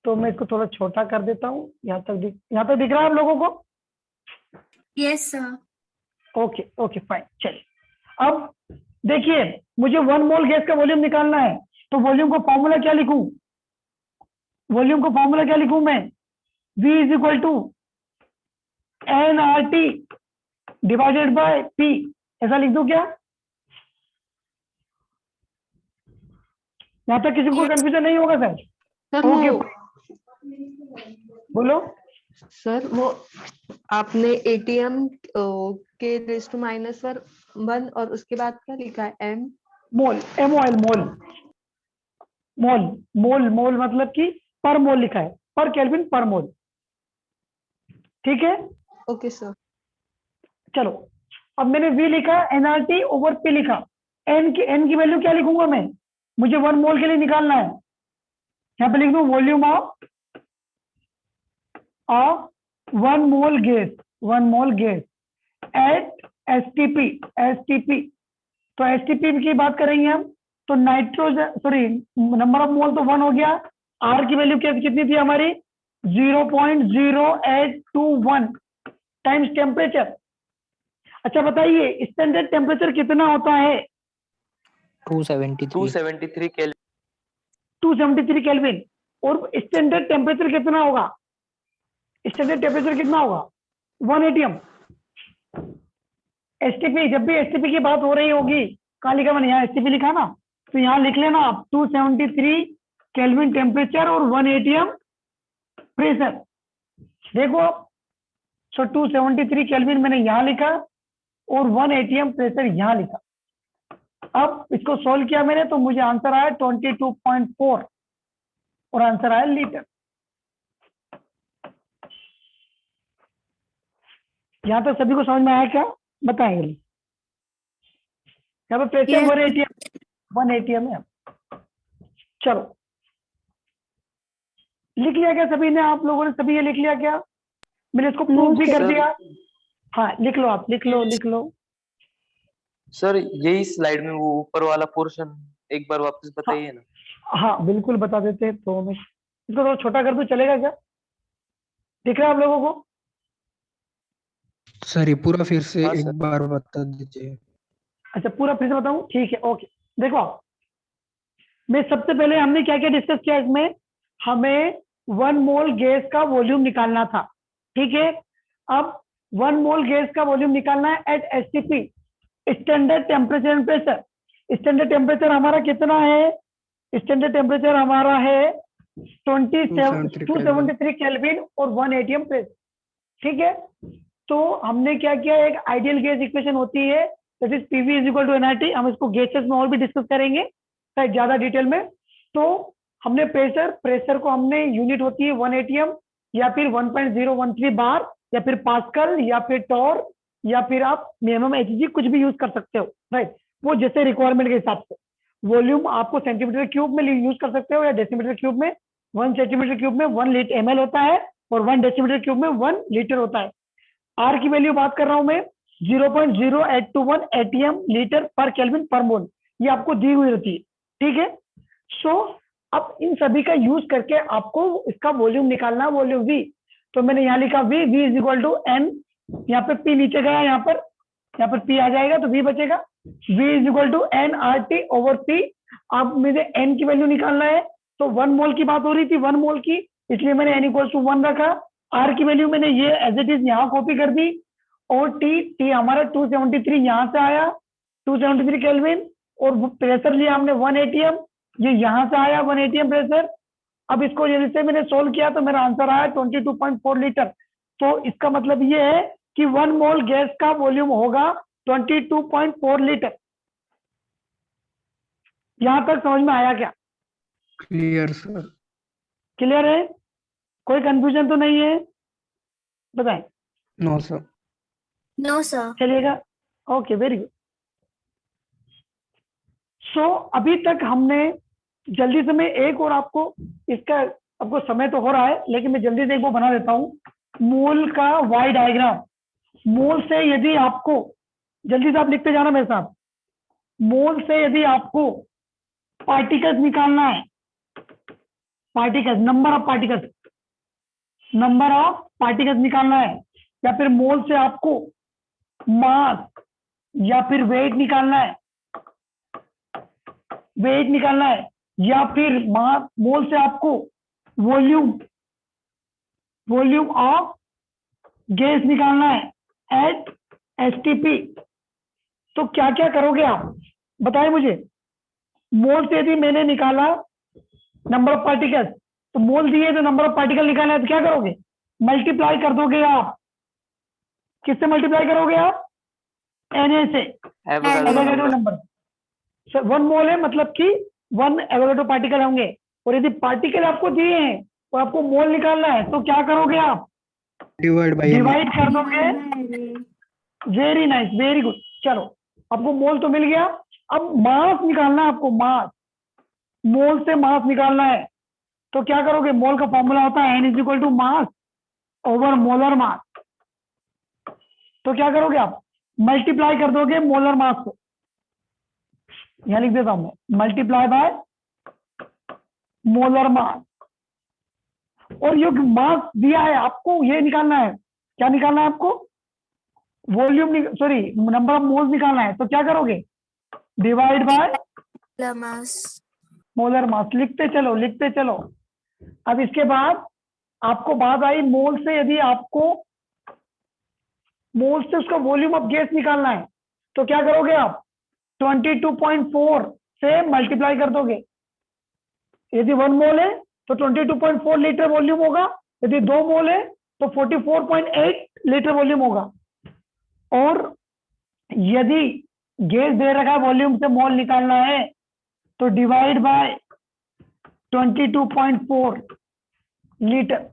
तो मैं इसको थोड़ा छोटा कर देता हूँ, यहाँ तक दिख रहा है आप लोगों को? Yes sir. Okay okay fine, चलिए। अब देखिए, मुझे 1 मोल गैस का वॉल्यूम निकालना है, तो वॉल्यूम का फॉर्मूला क्या लिखूं? वॉल्यूम का फॉर्मूला क्या लिखूं मैं? V is equal to nRT divided by P, ऐसा लिख दूं क्या? यहां तक किसी को कंफ्यूजन नहीं होगा सर? सर ओके, वो बोलो। सर वो आपने ATM के रेज़ टू -1 और उसके बाद क्या लिखा है? M मोल, MOL, मोल मोल मोल मोल मतलब कि पर मोल लिखा है, पर केल्विन पर मोल, ठीक है। Okay sir. चलो, अब मैंने V लिखा, nRT ओवर P लिखा। n की वैल्यू क्या लिखूंगा मैं? मुझे 1 मोल के लिए निकालना है। यहाँ पे लिख दूं volume of 1 mole gas at STP। तो STP की बात करेंगे हम, तो nitrogen, sorry, number of mole तो 1 हो गया। R की वैल्यू कितनी थी हमारी? 0.0821 टाइम्स टेम्परेचर। अच्छा बताइए, स्टैंडर्ड टेम्परेचर कितना होता है? 273 केल्विन। 273 केल्विन। और स्टैंडर्ड टेम्परेचर कितना होगा? स्टैंडर्ड टेम्परेचर कितना होगा? 1 atm। STP, जब भी STP की बात हो रही होगी, कहाँ लिखा मैंने? यहाँ STP लिखा ना, तो यहाँ लिख लेना आप 273 केल्विन टेम्परेचर और 1 atm प्रेशर। देखो, सो 273 केल्विन मैंने यहाँ लिखा और 1 atm प्रेशर यहाँ लिखा। अब इसको सोल्व किया मैंने, तो मुझे आंसर आया 22.4 और आंसर आया लीटर। यहाँ तक सभी को समझ में आया क्या? बताएंगे। यहाँ पे प्रेशर 1 atm है। चलो, लिख लिया क्या सभी ने? आप लोगों ने सभी ये लिख लिया क्या? मैंने इसको प्रूव भी कर दिया। हाँ, लिख लो आप, लिख लो। सर यही स्लाइड में वो ऊपर वाला पोर्शन एक बार वापस बताइए ना। हाँ बिल्कुल बता देते हैं। तो मैं इसको थोड़ा छोटा कर दूं, चलेगा क्या? दिख रहा है आप लोगों को? सर ये पूरा फिर से हाँ, एक सर। बार बता दीजिए। अच्छा, पूरा फिर से बताऊं? ठीक है, ओके। देखो, मैं सबसे पहले हमने क्या क्या डिस्कस किया इसमें? हमें 1 मोल गैस का वॉल्यूम निकालना था, ठीक है। अब 1 मोल गैस का वॉल्यूम निकालना है at STP, standard temperature and pressure. Standard temperature हमारा कितना है? स्टैंडर्ड टेम्परेचर हमारा है 273 केल्विन और 1 atm प्रेशर, ठीक है। तो हमने क्या किया? एक आइडियल गैस इक्वेशन होती है, that is PV is equal to nRT। हम इसको गैसेस में और भी डिस्कस करेंगे शायद ज्यादा डिटेल में। तो हमने प्रेशर को हमने यूनिट होती है 1 atm या फिर 1.013 बार या फिर पास्कल या फिर टॉर या फिर आप मिनिमम HG कुछ भी यूज कर सकते हो, राइट। वो जैसे रिक्वायरमेंट के हिसाब से। वॉल्यूम आपको सेंटीमीटर क्यूब में यूज कर सकते हो या डेसीमीटर क्यूब में। 1 सेंटीमीटर क्यूब में 1 ml होता है और 1 डेसीमीटर क्यूब में 1 लीटर होता है। आर की वैल्यू बात कर रहा हूं मैं 0.0821 एटीएम लीटर पर केल्विन पर मोल, ये आपको दी हुई रहती है, ठीक है। सो अब इन सभी का यूज करके आपको इसका वॉल्यूम निकालना है, वॉल्यूम वी। तो मैंने यहाँ लिखा V is equal to N, यहाँ पे पी नीचे गया, यहाँ पर पी आ जाएगा तो वी बचेगा। V is equal to N R T over P. अब मुझे एन की वैल्यू निकालना है, तो 1 मोल की बात हो रही थी, 1 मोल की, इसलिए मैंने एन इक्वल टू 1 रखा। आर की वैल्यू मैंने ये एज इट इज यहाँ कॉपी कर दी, और टी हमारा 273 यहाँ से आया, 273 केल्विन, और प्रेशर लिया हमने 1 एटीएम, ये यहाँ से आया 1 एटीएम प्रेशर। अब इसको यदि से मैंने सोल्व किया तो मेरा आंसर आया 22.4 लीटर। तो इसका मतलब ये है कि 1 मोल गैस का वॉल्यूम होगा 22.4 लीटर। यहां तक समझ में आया क्या? Clear sir. क्लियर है? कोई कंफ्यूजन तो नहीं है? बताएं। No sir. No, sir. चलिएगा, ओके, वेरी गुड। सो अभी तक हमने जल्दी से, मैं एक और आपको इसका, आपको समय तो हो रहा है लेकिन मैं जल्दी से एक वो बना देता हूँ, मोल का वाई डायग्राम। मोल से यदि आपको, जल्दी से आप लिखते जाना मेरे साथ, मोल से यदि आपको पार्टिकल्स निकालना है, पार्टिकल्स, नंबर ऑफ पार्टिकल्स निकालना है, या फिर मोल से आपको मास या फिर वेट निकालना है, या फिर मास, मोल से आपको वॉल्यूम ऑफ गैस निकालना है एट एसटीपी, तो क्या क्या करोगे आप बताएं मुझे। मोल से यदि मैंने निकाला नंबर ऑफ पार्टिकल्स, तो मोल दिए तो नंबर ऑफ पार्टिकल निकालना है, तो क्या करोगे? मल्टीप्लाई कर दोगे आप। किससे मल्टीप्लाई करोगे आप? Na से, एवोगाड्रो नंबर। 1 मोल है मतलब कि 1 एवोगाड्रो पार्टिकल होंगे, और यदि पार्टिकल आपको दिए हैं तो आपको मोल निकालना है, तो क्या करोगे आप? डिवाइड कर दोगे। Very nice, very good. चलो, आपको मोल तो मिल गया, अब मास निकालना है आपको, मास, मोल से मास निकालना है, तो क्या करोगे? मोल का फॉर्मूला होता है N is equal to mass over molar mass. तो क्या करोगे आप? मल्टीप्लाई कर दोगे मोलर मास को, यहां लिख देता हूं मैं, मल्टीप्लाई बाय मोलर मास। और ये मास दिया है आपको, ये निकालना है, क्या निकालना है आपको? Volume, sorry, number of moles निकालना है, तो क्या करोगे? Divide by molar mass. लिखते चलो। अब इसके बाद आपको बात आई मोल से, यदि आपको मोल से उसका वॉल्यूम ऑफ गैस निकालना है, तो क्या करोगे आप? 22.4 से मल्टीप्लाई कर दोगे। यदि 1 मोल है तो 22.4 लीटर वॉल्यूम होगा, यदि 2 मोल है तो 44.8 लीटर वॉल्यूम होगा। और यदि गैस दे रखा है, वॉल्यूम से मोल निकालना है, तो डिवाइड बाय 22.4 लीटर,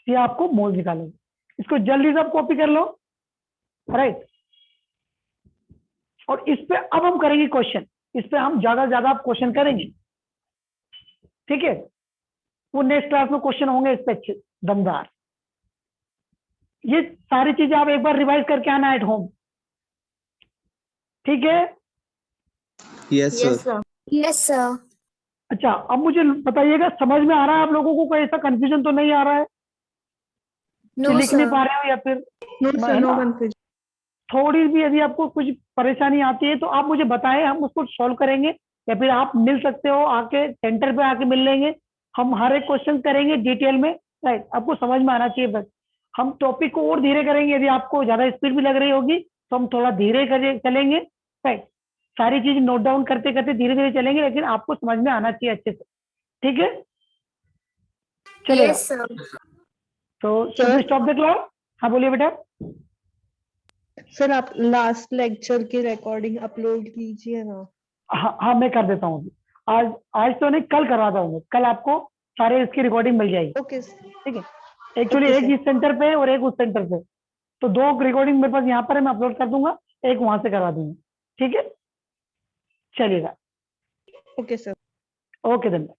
ये आपको मोल निकालेंगे। इसको जल्दी से आप कॉपी कर लो, राइट। और इस पे अब हम करेंगे क्वेश्चन, इस पे हम ज्यादा आप क्वेश्चन करेंगे, ठीक है। वो नेक्स्ट क्लास में क्वेश्चन होंगे इस पे अच्छे दमदार। ये सारी चीजें आप एक बार रिवाइज करके आना एट होम, ठीक है। Yes sir. Yes, sir. अच्छा, अब मुझे बताइएगा, समझ में आ रहा है आप लोगों को? कोई ऐसा कंफ्यूजन तो नहीं आ रहा है कि No, लिख नहीं sir. पा रहे हो, या फिर नो है सर, नो ना? कंफ्यूजन। थोड़ी भी यदि आपको कुछ परेशानी आती है तो आप मुझे बताएं, हम उसको सॉल्व करेंगे, या फिर आप मिल सकते हो, आके सेंटर पे आके मिल लेंगे, हम हर एक क्वेश्चन करेंगे डिटेल में, राइट। आपको समझ में आना चाहिए बस। हम टॉपिक को और धीरे करेंगे, यदि आपको ज्यादा स्पीड भी लग रही होगी तो हम थोड़ा धीरे चलेंगे, राइट। सारी चीज नोट डाउन करते करते धीरे चलेंगे, लेकिन आपको समझ में आना चाहिए अच्छे से, ठीक है। चलेगा। Yes, sir. तो स्टॉप द क्लॉक। हाँ बोलिए बेटा। सर आप लास्ट लेक्चर की रिकॉर्डिंग अपलोड कीजिए ना। हाँ मैं कर देता हूँ। आज तो नहीं, कल करवाता हूँ, कल आपको सारे इसकी रिकॉर्डिंग मिल जाएगी, ओके ठीक है। एक्चुअली Okay, एक sir. इस सेंटर पे और एक उस सेंटर पे, तो 2 रिकॉर्डिंग मेरे पास यहाँ पर है, मैं अपलोड कर दूंगा, एक वहां से करवा दूंगा, ठीक है। चलिएगा, ओके सर। ओके धन्यवाद।